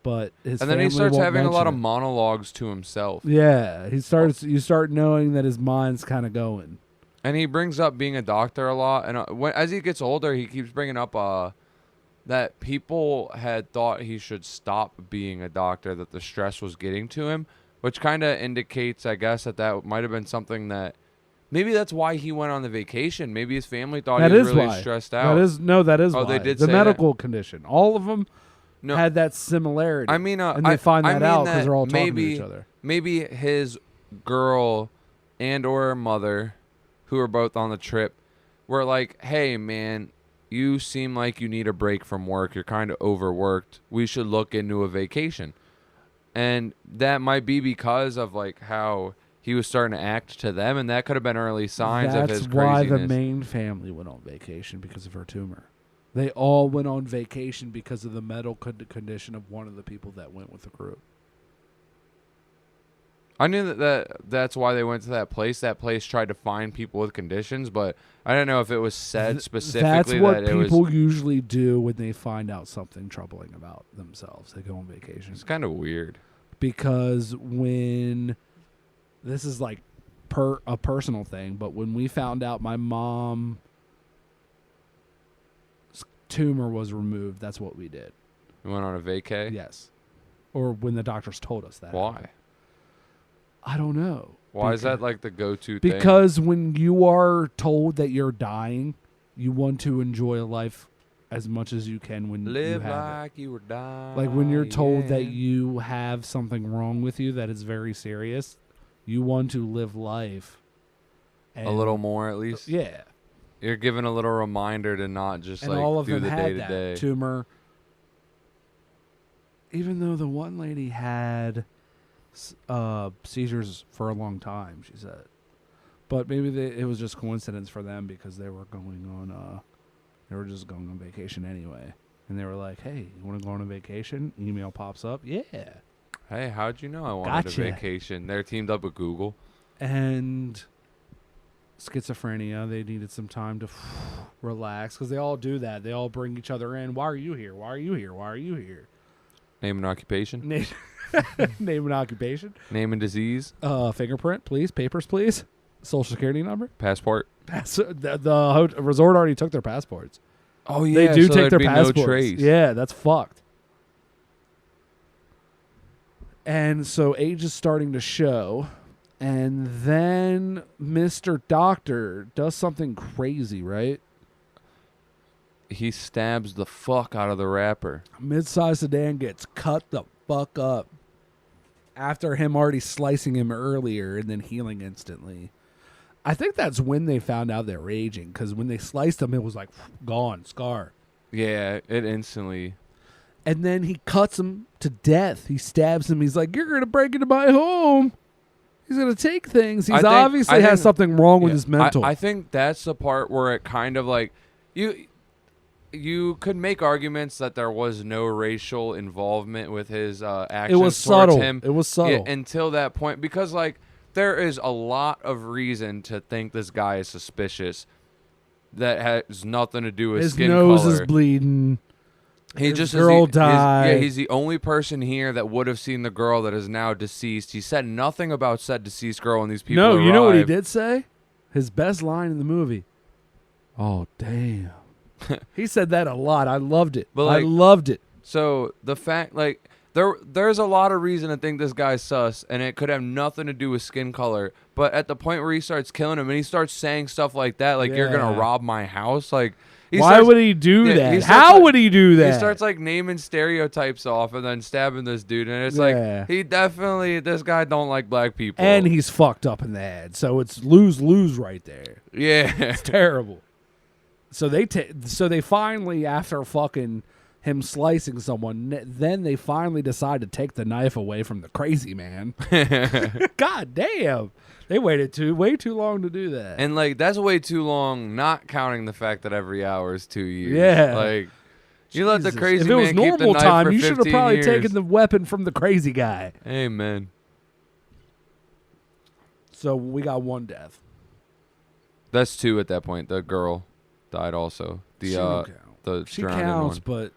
But his and then he family starts won't having a lot of mention it. monologues to himself. Yeah, you start knowing that his mind's kind of going. And he brings up being a doctor a lot. And as he gets older, he keeps bringing up that people had thought he should stop being a doctor, that the stress was getting to him, which kind of indicates, I guess, that might have been something that maybe that's why he went on the vacation. Maybe his family thought he was really stressed out. That is Oh, why. they did the say medical condition. All of them No, had that similarity. I mean, and they find that out because that they're all talking to maybe, each other. Maybe his girl and or mother who were both on the trip were like, hey, man, you seem like you need a break from work. You're kind of overworked. We should look into a vacation. And that might be because of like how he was starting to act to them, and that could have been early signs of his That's why craziness. the main family went on vacation, because of her tumor. They all went on vacation because of the medical condition of one of the people that went with the group. I knew that's why they went to that place. That place tried to find people with conditions, but I didn't know if it was said specifically That's what that it was. people usually do when they find out something troubling about themselves. They go on vacation. It's kind of weird. Because when this is like a personal thing, but when we found out my mom's tumor was removed, that's what we did. You went on a vacay? Yes. Or when the doctors told us that. Why? I don't know. Why is that like the go-to thing? Because when you are told that you're dying, you want to enjoy life as much as you can when Live you have like you were dying. Like when you're told that you have something wrong with you that is very serious, you want to live life. A little more at least? Yeah. You're given a little reminder to not just And like all of do them the had day-to-day. that tumor. Even though the one lady had seizures for a long time, she said. But maybe it was just coincidence for them because they were going on they were just going on vacation anyway. And they were like, hey, you want to go on a vacation? Email pops up. Yeah. Hey, how'd you know I wanted Gotcha. a vacation? They're teamed up with Google. And schizophrenia, they needed some time to relax because they all do that. They all bring each other in. Why are you here? Why are you here? Why are you here? Name and occupation. Name and occupation. Name and disease. Fingerprint, please. Papers, please. Social security number. Passport. The resort already took their passports. Oh, yeah. They do so take there'd their be passports. No trace. Yeah, that's fucked. And so age is starting to show. And then Mr. Doctor does something crazy, right? He stabs the fuck out of the rapper. Midsized Sedan gets cut the fuck up after him already slicing him earlier and then healing instantly. I think that's when they found out they're aging, because when they sliced him, it was like gone, scar. Yeah, it instantly. And then he cuts him to death. He stabs him. He's like, "You're going to break into my home." He's going to take things. He's obviously has something wrong with his mental. I think that's the part where it kind of like you could make arguments that there was no racial involvement with his actions. It was towards subtle. him. It was subtle. Yeah, until that point, because like there is a lot of reason to think this guy is suspicious. That has nothing to do with his skin nose color. is bleeding. He His just girl is died. he's the only person here that would have seen the girl that is now deceased. He said nothing about said deceased girl when these people No, arrived. you know what he did say? His best line in the movie. Oh, damn. He said that a lot. I loved it. But, I like, loved it. So the fact, like, there's a lot of reason to think this guy's sus, and it could have nothing to do with skin color. But at the point where he starts killing him and he starts saying stuff like that, like, you're going to rob my house, like... Why would he do that? he starts, How like, would he do that? He starts like naming stereotypes off and then stabbing this dude, and it's Yeah. like this guy don't like black people, and he's fucked up in the head, so it's lose right there. yeah, It's terrible. So they finally, after fucking him slicing someone, then they finally decide to take the knife away from the crazy man. God damn. They waited way too long to do that. and like that's way too long. Not counting the fact that every hour is 2 years. Yeah. like you let the Jesus. crazy if it was man keep the normal knife time, for you should have 15 probably years. taken the weapon from the crazy guy. Amen. So we got one death. That's 2 at that point. The girl died also. She don't count. The She drowning counts, one. but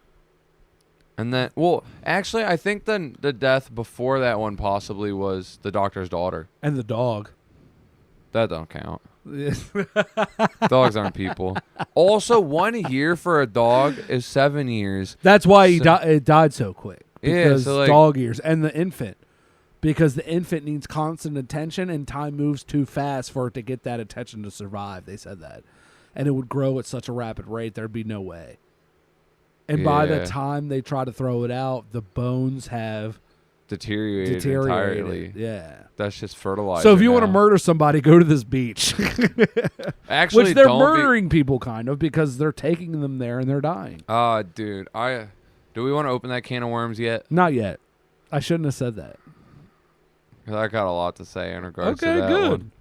And then, well, actually, I think the death before that one possibly was the doctor's daughter. and the dog. That don't count. Dogs aren't people. Also, 1 year for a dog is 7 years. That's why it So- died so quick. Yeah, Because so, like- dog years and the infant. Because the infant needs constant attention and time moves too fast for it to get that attention to survive. They said that. And it would grow at such a rapid rate, there'd be no way. And by the Yeah. time they try to throw it out, the bones have Deteriorated deteriorated. entirely. Yeah. That's just fertilizer. So if you want to now. murder somebody, go to this beach. Actually, Which they're don't murdering people kind of because they're taking them there and they're dying. Dude, do we want to open that can of worms yet? Not yet. I shouldn't have said that. 'Cause I got a lot to say in regards to Okay, that good. one.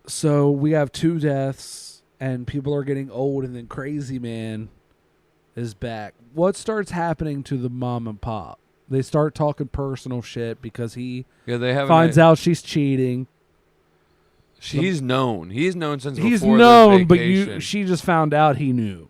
So we have 2 deaths and people are getting old and then Crazy Man is back. What starts happening to the mom and pop? They start talking personal shit because he finds out she's cheating. He's known. He's known since He's before known, but vacation. she just found out he knew.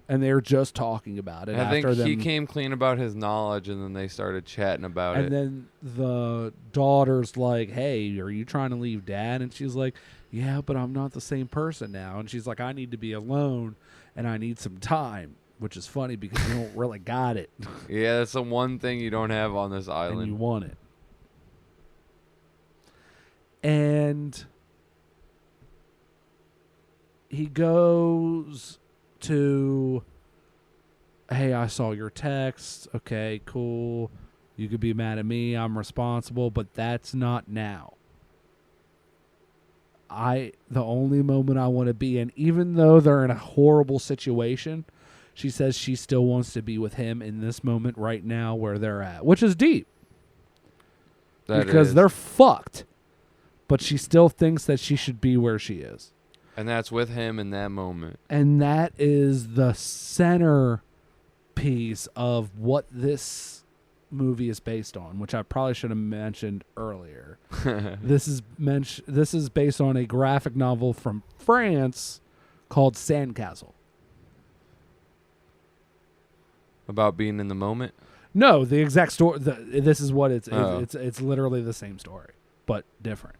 And they're just talking about it. I think after he them. came clean about his knowledge, and then they started chatting about it. And then the daughter's like, hey, are you trying to leave Dad? And she's like, yeah, but I'm not the same person now. And she's like, I need to be alone, and I need some time, which is funny because you don't really got it. Yeah, that's the one thing you don't have on this island. And you want it. And he goes to, hey, I saw your text. Okay, cool. You could be mad at me. I'm responsible, but that's not now. The only moment I want to be in, even though they're in a horrible situation, she says she still wants to be with him in this moment right now where they're at, which is deep. Because they're fucked. But she still thinks that she should be where she is. And that's with him in that moment. And that is the center piece of what this movie is based on, which I probably should have mentioned earlier. This is based on a graphic novel from France called Sandcastle. About being in the moment? No, the exact story. This is what it's. Oh. It's literally the same story, but different.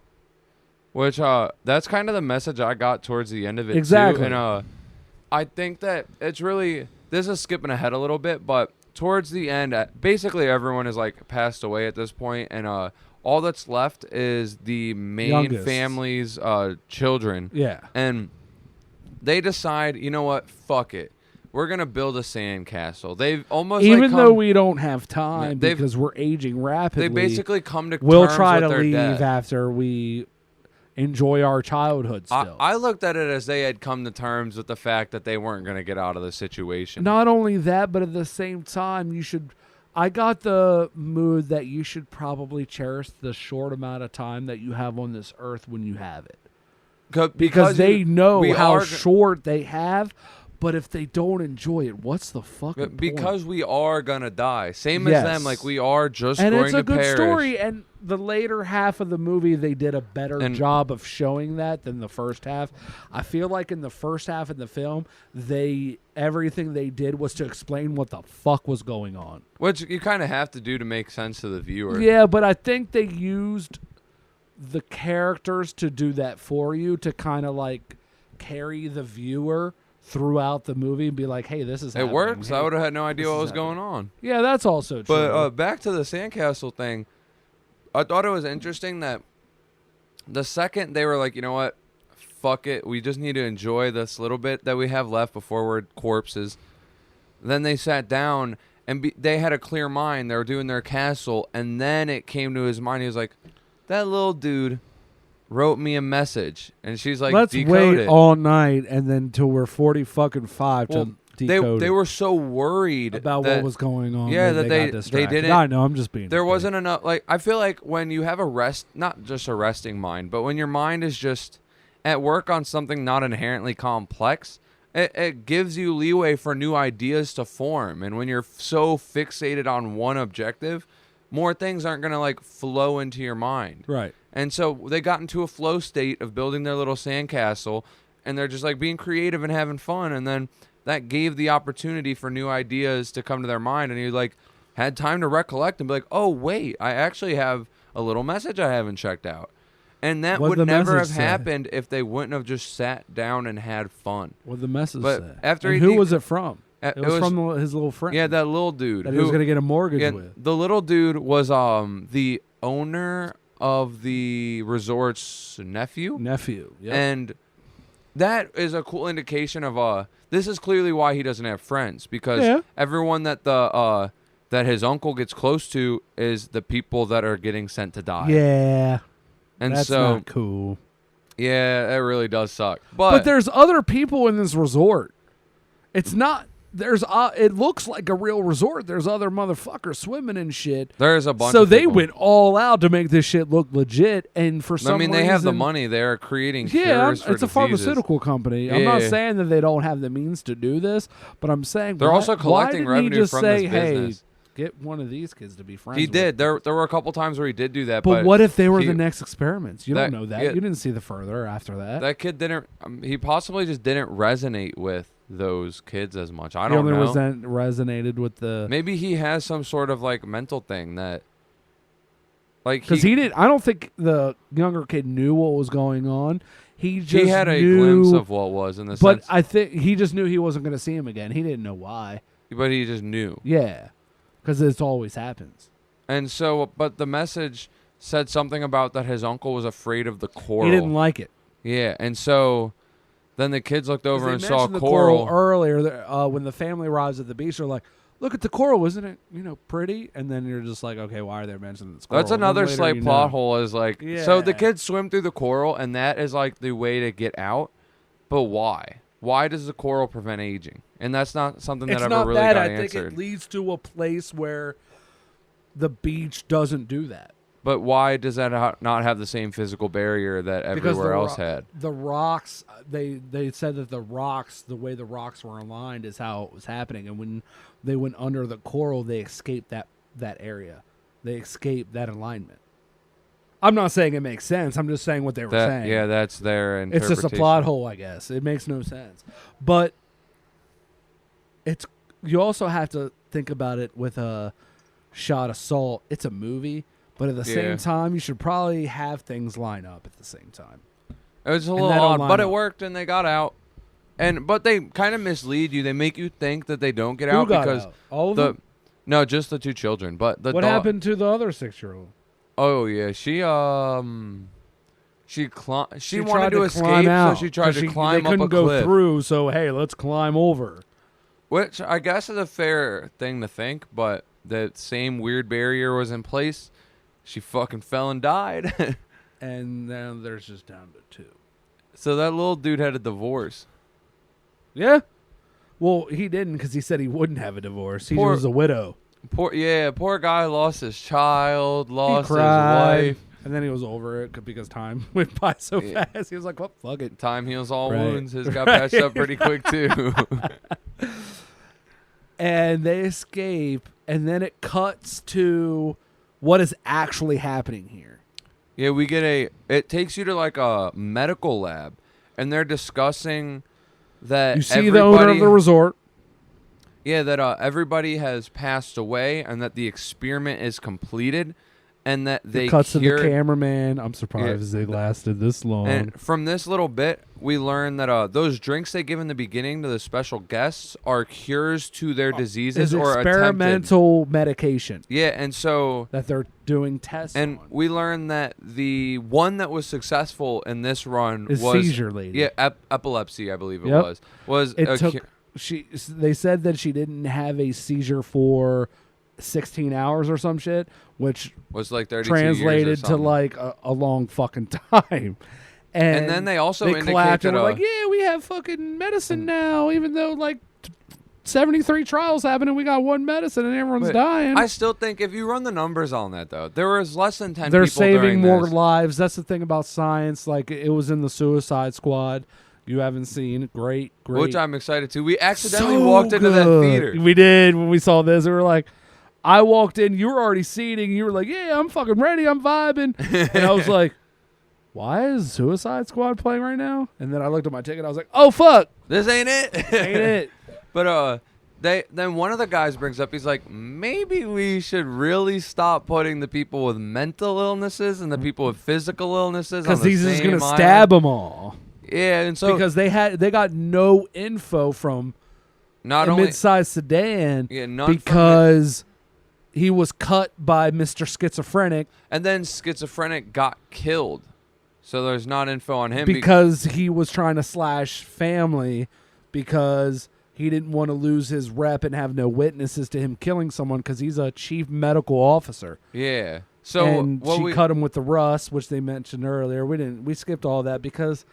Which that's kind of the message I got towards the end of it Exactly. too. And I think that it's really, this is skipping ahead a little bit, but towards the end, basically everyone is like passed away at this point, and all that's left is the main Youngest. family's children. Yeah. And they decide, you know what, fuck it. We're going to build a sandcastle. They've almost Even though we don't have time they've- because we're aging rapidly, they basically come to we'll terms try with to their leave death. after we enjoy our childhood still. I looked at it as they had come to terms with the fact that they weren't going to get out of the situation. Not only that, but at the same time, I got the mood that you should probably cherish the short amount of time that you have on this earth when you have it. Because they know how short they have, but if they don't enjoy it, what's the fucking point? Because we are going to die. Same as them, like we are just and going it's to a good perish. story, and the later half of the movie, they did a better And- job of showing that than the first half. I feel like in the first half of the film, everything they did was to explain what the fuck was going on. Which you kind of have to do to make sense to the viewer. Yeah, but I think they used the characters to do that for you, to kind of like carry the viewer throughout the movie and be like, hey, this is It happening. works. Hey, I would have had no idea this what is was going on. Yeah, that's also true. But back to the sandcastle thing, I thought it was interesting that the second they were like, you know what, fuck it, we just need to enjoy this little bit that we have left before we're corpses. Then they sat down and they had a clear mind. They were doing their castle, and then it came to his mind. He was like, that little dude wrote me a message, and she's like, let's decode wait it. all night and then till we're 40 Well, to decode they it were so worried about that what was going on. Yeah, that that they they got distracted. didn't. I know. I'm just being. There a wasn't enough. Like, I feel like when you have not just a resting mind, but when your mind is just at work on something not inherently complex, it gives you leeway for new ideas to form. And when you're so fixated on one objective, more things aren't going to like flow into your mind. right. And so they got into a flow state of building their little sandcastle, and they're just like being creative and having fun. And then that gave the opportunity for new ideas to come to their mind. And you like had time to recollect and be like, oh, wait, I actually have a little message I haven't checked out. And that What'd would the never have message say? happened if they wouldn't have just sat down and had fun. What the message But say? after And he who was it from? It It was was- from his little friend. Yeah, that little dude. that he was going to get a mortgage yeah, with. the little dude was the owner of the resort's nephew. Nephew. Yep. And that is a cool indication of this is clearly why he doesn't have friends, because Yeah. everyone that the that his uncle gets close to is the people that are getting sent to die. Yeah. And that's so not cool. Yeah, that really does suck. But there's other people in this resort. It's not. It looks like a real resort. There's other motherfuckers swimming and shit. There's a bunch. So of they people. went all out to make this shit look legit. And for some reason, they have the money. They're creating cures for it's a diseases. pharmaceutical company. I'm not saying that they don't have the means to do this, but I'm saying they're also collecting revenue from this business. Get one of these kids to be friends. He with. did. There were a couple times where he did do that. But what if they were the next experiments? You don't know that. Yeah, you didn't see the further after that. That kid didn't. He possibly just didn't resonate with those kids as much. I don't know. He only resonated with the. Maybe he has some sort of like mental thing that. Like because he didn't. I don't think the younger kid knew what was going on. He had a glimpse of what was in the sense. But I think he just knew he wasn't going to see him again. He didn't know why. But he just knew. Yeah. Because it always happens. And so, but the message said something about that his uncle was afraid of the coral. He didn't like it. Yeah, and so then the kids looked over and saw the coral. Earlier, when the family arrives at the beach, they're like, "Look at the coral, isn't it? Pretty?" And then you're just like, "Okay, why are they mentioning this coral?" That's another slight plot hole. Is like, so the kids swim through the coral, and that is like the way to get out. But why? Why does the coral prevent aging? And that's not something that ever really got answered. I think it leads to a place where the beach doesn't do that. But why does that not have the same physical barrier that everywhere else had? The rocks, they said that the way the rocks were aligned is how it was happening. And when they went under the coral, they escaped that area. They escaped that alignment. I'm not saying it makes sense. I'm just saying what they were saying. Yeah, that's their interpretation. It's just a plot hole, I guess. It makes no sense. But you also have to think about it with a shot of salt. It's a movie, but at the same time, you should probably have things line up at the same time. It was a little odd, but it worked, and they got out. But they kind of mislead you. They make you think that they don't get out because all of them? No, just the two children. But what happened to the other 6-year-old? Oh yeah, she wanted to escape, out, so she tried to climb up a cliff. They couldn't go through, so hey, let's climb over. Which I guess is a fair thing to think, but the same weird barrier was in place. She fucking fell and died. And now there's just down to 2. So that little dude had a divorce. Yeah. Well, he didn't because he said he wouldn't have a divorce. He was a widow. Poor guy lost his child, lost his wife. And then he was over it because time went by so fast. He was like, well, fuck it. Time heals all wounds. His got patched up pretty quick, too. And they escape, and then it cuts to what is actually happening here. Yeah, we get it takes you to like a medical lab, and they're discussing that you see the owner of the resort. Yeah, that everybody has passed away, and that the experiment is completed, and that they cuts to the cameraman. I'm surprised they lasted this long. And from this little bit, we learn that those drinks they give in the beginning to the special guests are cures to their diseases or experimental medication. Yeah, and so that they're doing tests and on. We learned that the one that was successful in this run was seizure lady. Yeah, epilepsy, I believe it was. They said that she didn't have a seizure for 16 hours or some shit, which was like 32 translated years to like a long fucking time. And then they also indicate that like, yeah, we have fucking medicine now, even though like 73 trials happened and we got one medicine and everyone's dying. I still think if you run the numbers on that though, there was less than 10 They're people saving more this. lives. That's the thing about science. Like it was in the Suicide Squad. You haven't seen it. Great. Which I'm excited to. We accidentally walked into that theater. We did when we saw this. We were like, I walked in, you were already seating. You were like, yeah, I'm fucking ready. I'm vibing. And I was like, why is Suicide Squad playing right now? And then I looked at my ticket. I was like, oh, fuck. This ain't it. Ain't it. But then one of the guys brings up, he's like, maybe we should really stop putting the people with mental illnesses and the people with physical illnesses on the same because he's just going to island. stab them all. Yeah, and so because they got no info from Midsized Sedan because he was cut by Mr. Schizophrenic. And then Schizophrenic got killed. So there's not info on him. Because he was trying to slash family because he didn't want to lose his rep and have no witnesses to him killing someone because he's a chief medical officer. Yeah. So and she cut him with the rust, which they mentioned earlier. We skipped all that because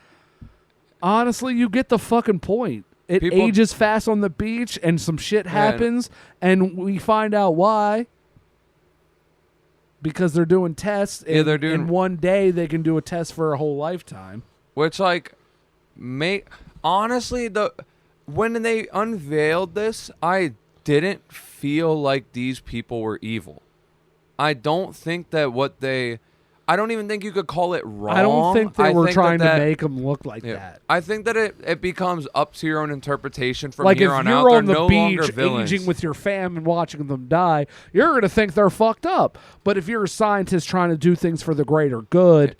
honestly, you get the fucking point. It ages fast on the beach, and some shit happens, and we find out why. Because they're doing tests. They're doing. In one day, they can do a test for a whole lifetime. Which, like, honestly, when they unveiled this, I didn't feel like these people were evil. I don't think that I don't even think you could call it wrong. I don't think they were trying to make them look like that. I think that it becomes up to your own interpretation from like here on out. Like if you're on They're the no beach longer villains. aging with your fam and watching them die, you're going to think they're fucked up. But if you're a scientist trying to do things for the greater good.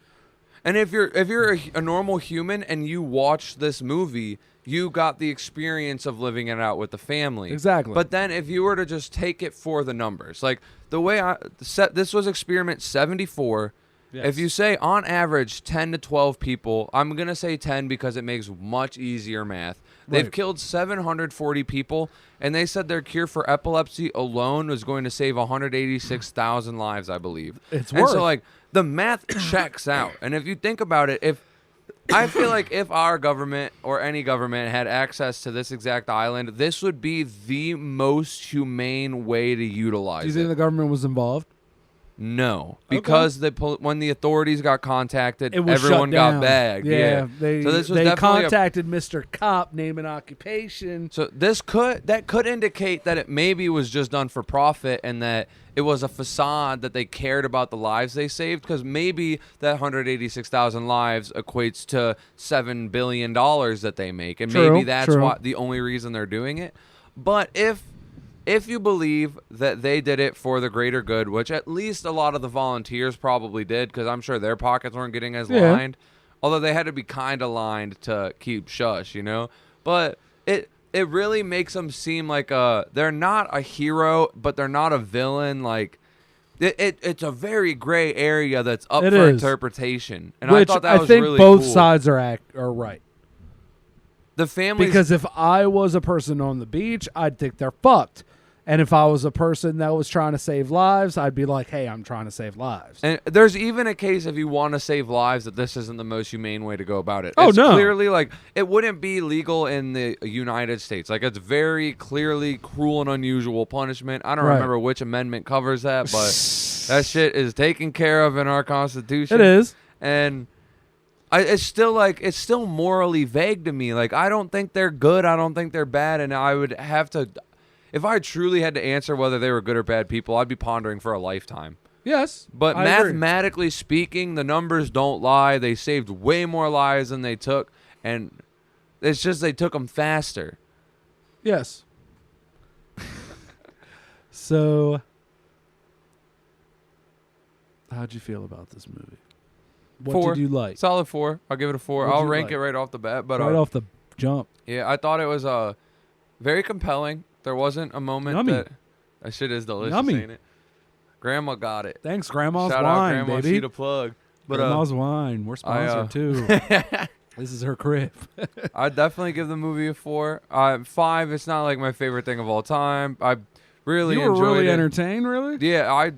And if you're a normal human and you watch this movie, you got the experience of living it out with the family. Exactly. But then if you were to just take it for the numbers, like the way this was experiment 74. Yes. If you say on average 10 to 12 people, I'm going to say 10 because it makes much easier math. They've killed 740 people, and they said their cure for epilepsy alone was going to save 186,000 lives, I believe. So, like, the math checks out. And if you think about it, I feel like if our government or any government had access to this exact island, this would be the most humane way to utilize it. Do you think the government was involved? No, because when the authorities got contacted, everyone got bagged. Yeah. So this was they definitely contacted Mr. Cop, name and occupation. So that could indicate that it maybe was just done for profit and that it was a facade that they cared about the lives they saved, because maybe that 186,000 lives equates to $7 billion that they make, and maybe that's why the only reason they're doing it. But if you believe that they did it for the greater good, which at least a lot of the volunteers probably did, because I'm sure their pockets weren't getting as lined, although they had to be kind of lined to keep shush, you know? But it really makes them seem like they're not a hero, but they're not a villain. Like, it's a very gray area that's up for interpretation. And I thought that was really cool. I think both sides are right. The family, because if I was a person on the beach, I'd think they're fucked. And if I was a person that was trying to save lives, I'd be like, hey, I'm trying to save lives. And there's even a case, if you want to save lives, that this isn't the most humane way to go about it. Oh, it's no. Clearly, like, it wouldn't be legal in the United States. Like, it's very clearly cruel and unusual punishment. I don't remember which amendment covers that, but that shit is taken care of in our Constitution. It is. And it's still morally vague to me. Like, I don't think they're good. I don't think they're bad. And I would have to... If I truly had to answer whether they were good or bad people, I'd be pondering for a lifetime. Yes. But mathematically speaking, the numbers don't lie. They saved way more lives than they took, and it's just they took them faster. Yes. So, how'd you feel about this movie? What 4. did you like? Solid 4. I'll give it a 4. I'll rank it right off the bat. But right off the jump. Yeah, I thought it was very compelling. There wasn't a moment that shit is delicious, ain't it? Grandma got it. Thanks, Grandma's Shout Wine, out Grandma, baby. she the plug. But, Grandma's Wine. We're sponsored, too. This is her crib. I'd definitely give the movie a 4. 5, it's not like my favorite thing of all time. I really enjoyed it. You were really entertained, really? Yeah,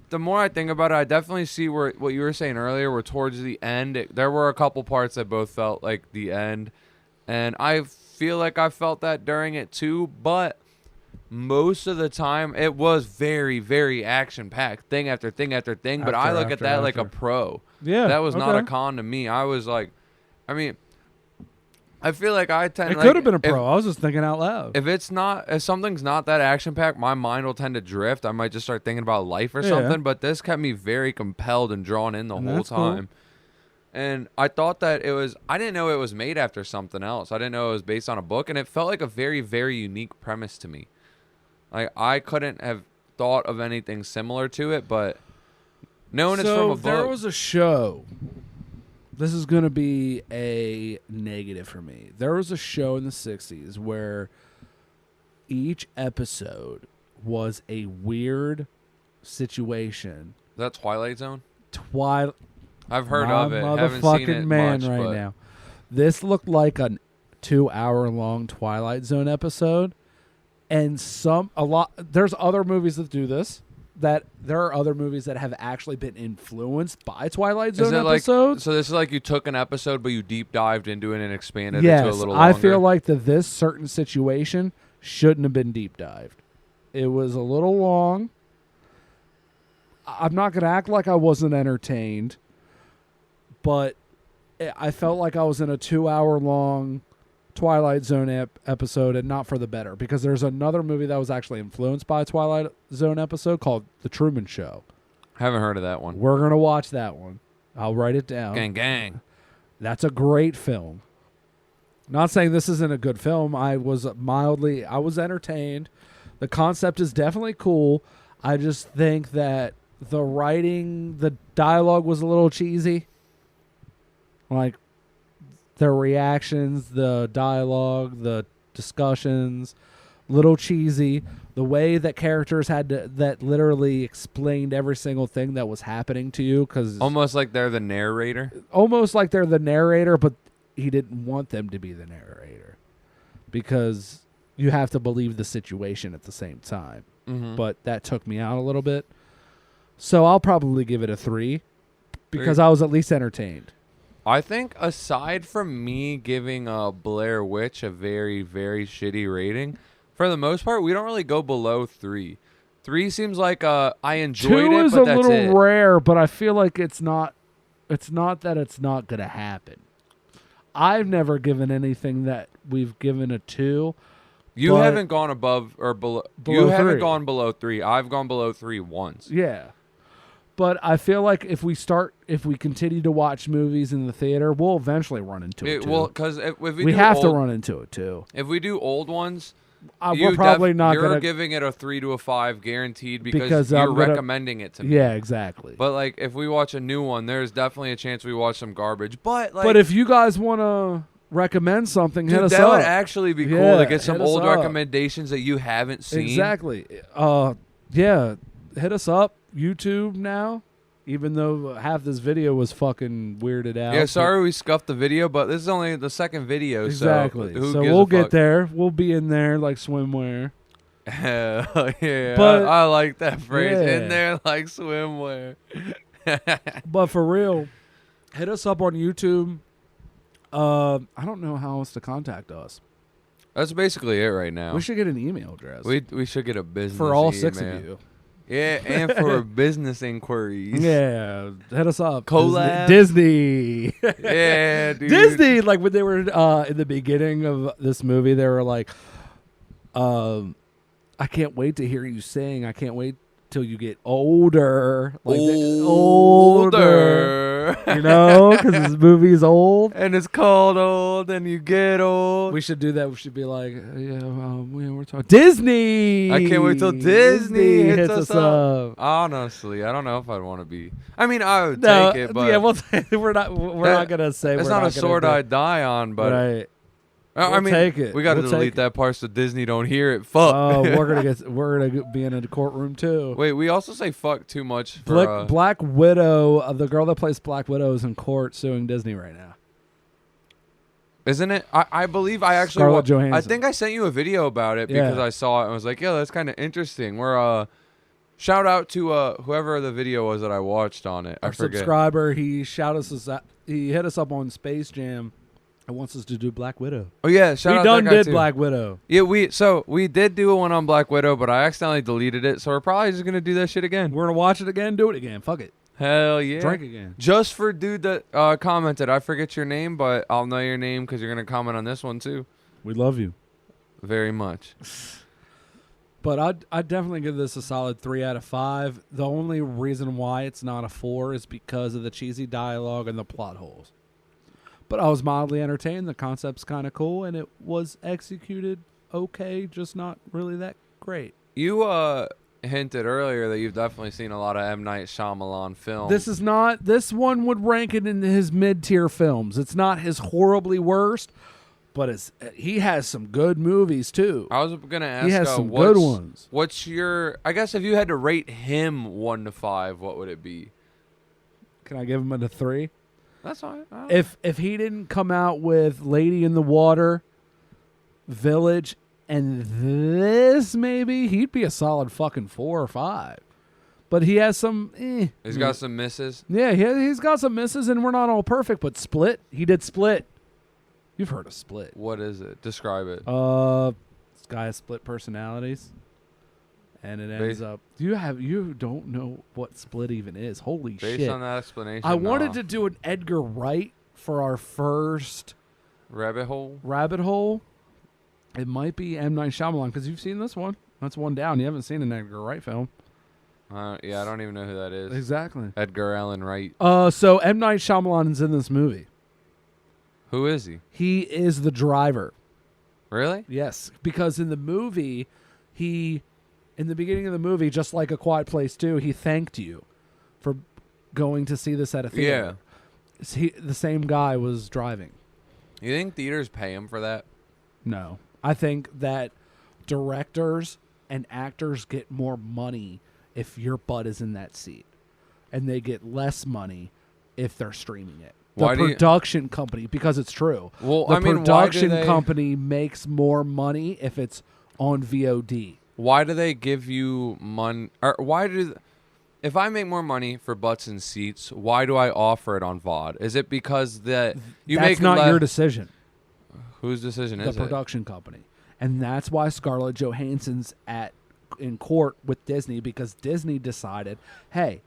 the more I think about it, I definitely see what you were saying earlier, where towards the end, there were a couple parts that both felt like the end. And I feel like I felt that during it too, but most of the time it was very, very action-packed, thing after thing after thing. But I look at that like a pro. Yeah, that was not a con to me. I was like, I mean, I feel like I tend. It could have been a pro. I was just thinking out loud. If something's not that action-packed, my mind will tend to drift. I might just start thinking about life or something. But this kept me very compelled and drawn in the whole time. Cool. And I thought that I didn't know it was made after something else. I didn't know it was based on a book, and it felt like a very, very unique premise to me. Like, I couldn't have thought of anything similar to it, but knowing it's from a book. There was a show. This is going to be a negative for me. There was a show in the 60s where each episode was a weird situation. Is that Twilight Zone? Twilight. I've heard of it. Haven't seen it man much, right but now. This looked like a 2-hour-long Twilight Zone episode. And there's other movies that do this. That there are other movies that have actually been influenced by Twilight Zone episodes. So this is like you took an episode, but you deep dived into it and expanded yes, it to a little longer? I feel like this certain situation shouldn't have been deep dived. It was a little long. I'm not going to act like I wasn't entertained, but I felt like I was in a 2-hour-long Twilight Zone episode, and not for the better, because there's another movie that was actually influenced by a Twilight Zone episode called The Truman Show. Haven't heard of that one. We're going to watch that one. I'll write it down. Gang, gang. That's a great film. Not saying this isn't a good film. I was entertained. The concept is definitely cool. I just think that the dialogue was a little cheesy. Like, their reactions, the dialogue, the discussions, little cheesy. The way that characters that literally explained every single thing that was happening to you. Almost like they're the narrator? Almost like they're the narrator, but he didn't want them to be the narrator. Because you have to believe the situation at the same time. Mm-hmm. But that took me out a little bit. So I'll probably give it a 3. Because I was at least entertained. I think aside from me giving Blair Witch a very, very shitty rating, for the most part, we don't really go below 3. 3 seems like I enjoyed 2 it, is but a that's little it. rare, but I feel like it's not that it's not going to happen. I've never given anything that we've given a 2. You haven't gone above or below. You haven't 3. gone below 3. I've gone below 3 once. Yeah. But I feel like if we continue to watch movies in the theater, we'll eventually run into it too. Well, because if we have to run into it too. If we do old ones, we're probably not You're gonna giving it a 3 to a 5 guaranteed because you're recommending it to me. Yeah, exactly. But like, if we watch a new one, there's definitely a chance we watch some garbage. But like, but if you guys want to recommend something, hit us up. That would actually be cool to get some old up. Recommendations that you haven't seen. Exactly. Yeah, hit us up. YouTube now, even though half this video was fucking weirded out. Yeah, sorry we scuffed the video, but this is only the second video. Exactly. So we'll get there. We'll be in there like swimwear. Hell yeah. But, I like that phrase. Yeah. In there like swimwear. But for real, hit us up on YouTube. I don't know how else to contact us. That's basically it right now. We should get an email address. We should get a business for all email. 6 of you. Yeah, and for business inquiries. Yeah, hit us up. Collab. Disney. Yeah, dude. Disney. Like when they were in the beginning of this movie, they were like, I can't wait to hear you sing. I can't wait till you get older. Like older. You know, because this movie is old. And it's called Old and You Get Old. We should do that. We should be like, we're talking Disney. I can't wait till Disney hits us up. Honestly, I don't know if I'd want to be. I mean, I would take it, but yeah, we're not gonna say it's not a sword I'd die on, but right. I mean, take it. We got to delete that part so Disney don't hear it. Fuck. Oh, we're gonna be in a courtroom too. Wait, we also say fuck too much for Black Widow. The girl that plays Black Widow is in court suing Disney right now. Isn't it? I believe I actually. Scarlett Johansson. I think I sent you a video about it because I saw it and was like, yeah, that's kind of interesting. We're shout out to whoever the video was that I watched on it. Our subscriber, he hit us up on Space Jam. And wants us to do Black Widow. Oh yeah, shout out that guy did too. Black Widow. Yeah, we did do one on Black Widow, but I accidentally deleted it, so we're probably just gonna do that shit again. We're gonna watch it again, do it again. Fuck it. Hell yeah. Drink again. Just for dude that commented. I forget your name, but I'll know your name because you're gonna comment on this one too. We love you very much. But I'd definitely give this a solid 3 out of 5. The only reason why it's not a 4 is because of the cheesy dialogue and the plot holes. But I was mildly entertained. The concept's kind of cool, and it was executed okay, just not really that great. You hinted earlier that you've definitely seen a lot of M. Night Shyamalan films. This one would rank it in his mid-tier films. It's not his horribly worst, but he has some good movies too. I was going to ask, he has some good ones. What's your, I guess if you had to rate him 1 to 5, what would it be? Can I give him a 3? That's fine. If he didn't come out with Lady in the Water Village, and this maybe he'd be a solid fucking 4 or 5. But he has some. He's got some misses. Yeah, he's got some misses, and we're not all perfect. But Split, he did Split. You've heard of Split? What is it? Describe it. This guy has split personalities, and it ends up. You don't know what Split even is? Holy shit! Based on that explanation, I wanted to do an Edgar Wright for our first rabbit hole. It might be M. Night Shyamalan, because you've seen this one. That's one down. You haven't seen an Edgar Wright film. Yeah, I don't even know who that is. Exactly. Edgar Allan Wright. So M. Night Shyamalan is in this movie. Who is he? He is the driver. Really? Yes, because in the movie, in the beginning of the movie, just like A Quiet Place 2, he thanked you for going to see this at a theater. Yeah. The same guy was driving. You think theaters pay him for that? No. I think that directors and actors get more money if your butt is in that seat. And they get less money if they're streaming it. The production company, because it's true. Well, the production company makes more money if it's on VOD. Why do they give you money? Or if I make more money for butts and seats, why do I offer it on VOD? Is it because that's not your decision? Whose decision is it? The production company. And that's why Scarlett Johansson's in court with Disney, because Disney decided, hey,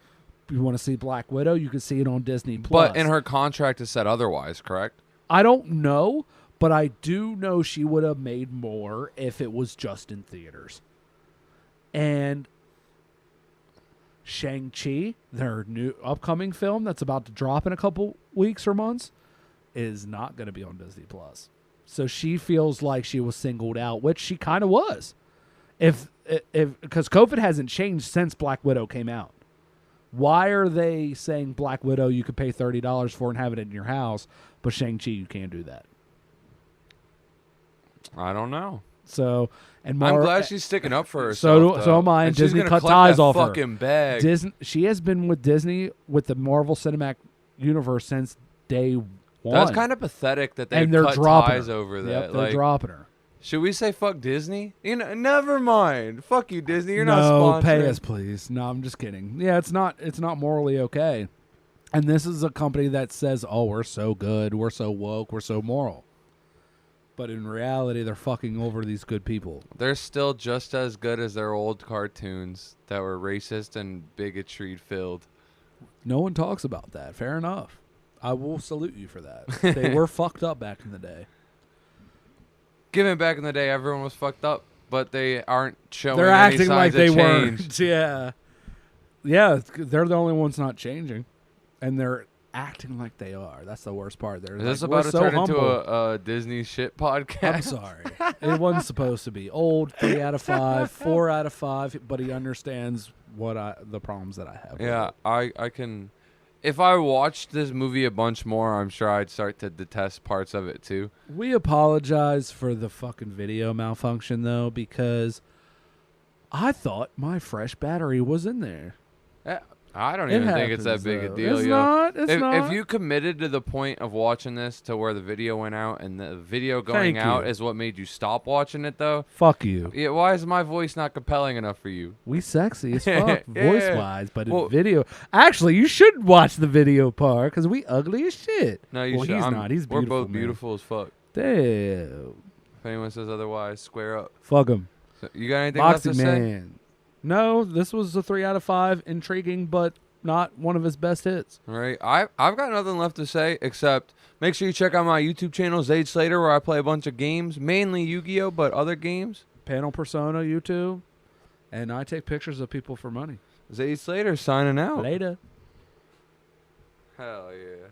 you want to see Black Widow, you can see it on Disney+. But in her contract it said otherwise, correct? I don't know, but I do know she would have made more if it was just in theaters. And Shang-Chi, their new upcoming film that's about to drop in a couple weeks or months, is not going to be on Disney+. So she feels like she was singled out, which she kind of was. Because COVID hasn't changed since Black Widow came out. Why are they saying Black Widow you could pay $30 for and have it in your house, but Shang-Chi you can't do that? I don't know. So, and I'm glad she's sticking up for herself. So am I. And Disney cut ties off her. Bag. She has been with Disney with the Marvel Cinematic Universe since day one. That's kind of pathetic that they're cut ties over that. Yep, they're dropping her. Should we say fuck Disney? Never mind. Fuck you, Disney. You're not sponsoring. No, pay us, please. No, I'm just kidding. Yeah, it's not morally okay. And this is a company that says, "Oh, we're so good, we're so woke, we're so moral." But in reality, they're fucking over these good people. They're still just as good as their old cartoons that were racist and bigotry filled. No one talks about that. Fair enough. I will salute you for that. They were fucked up back in the day. Given back in the day, everyone was fucked up, but they aren't showing They're any acting signs like they of change. weren't. Yeah. Yeah, they're the only ones not changing. And they're acting like they are. That's the worst part. Is this about to turn into a Disney shit podcast? I'm sorry. It wasn't supposed to be. Old, 3 out of 5, 4 out of 5, but he understands the problems that I have. Yeah, I can... If I watched this movie a bunch more, I'm sure I'd start to detest parts of it too. We apologize for the fucking video malfunction, though, because I thought my fresh battery was in there. I don't even think it's that big a deal. It's not. If you committed to the point of watching this to where the video went out and the video going out is what made you stop watching it, though. Fuck you. Yeah, why is my voice not compelling enough for you? We sexy as fuck, voice-wise, but in video... Actually, you should watch the video part, because we ugly as shit. No, you should. He's not. He's beautiful, We're both beautiful as fuck. Damn. If anyone says otherwise, square up. Fuck him. So, you got anything left to say? No, this was a 3 out of 5. Intriguing, but not one of his best hits. All right. I've got nothing left to say except make sure you check out my YouTube channel, Zade Slater, where I play a bunch of games, mainly Yu-Gi-Oh, but other games. Panel Persona, YouTube. And I take pictures of people for money. Zade Slater signing out. Later. Hell yeah.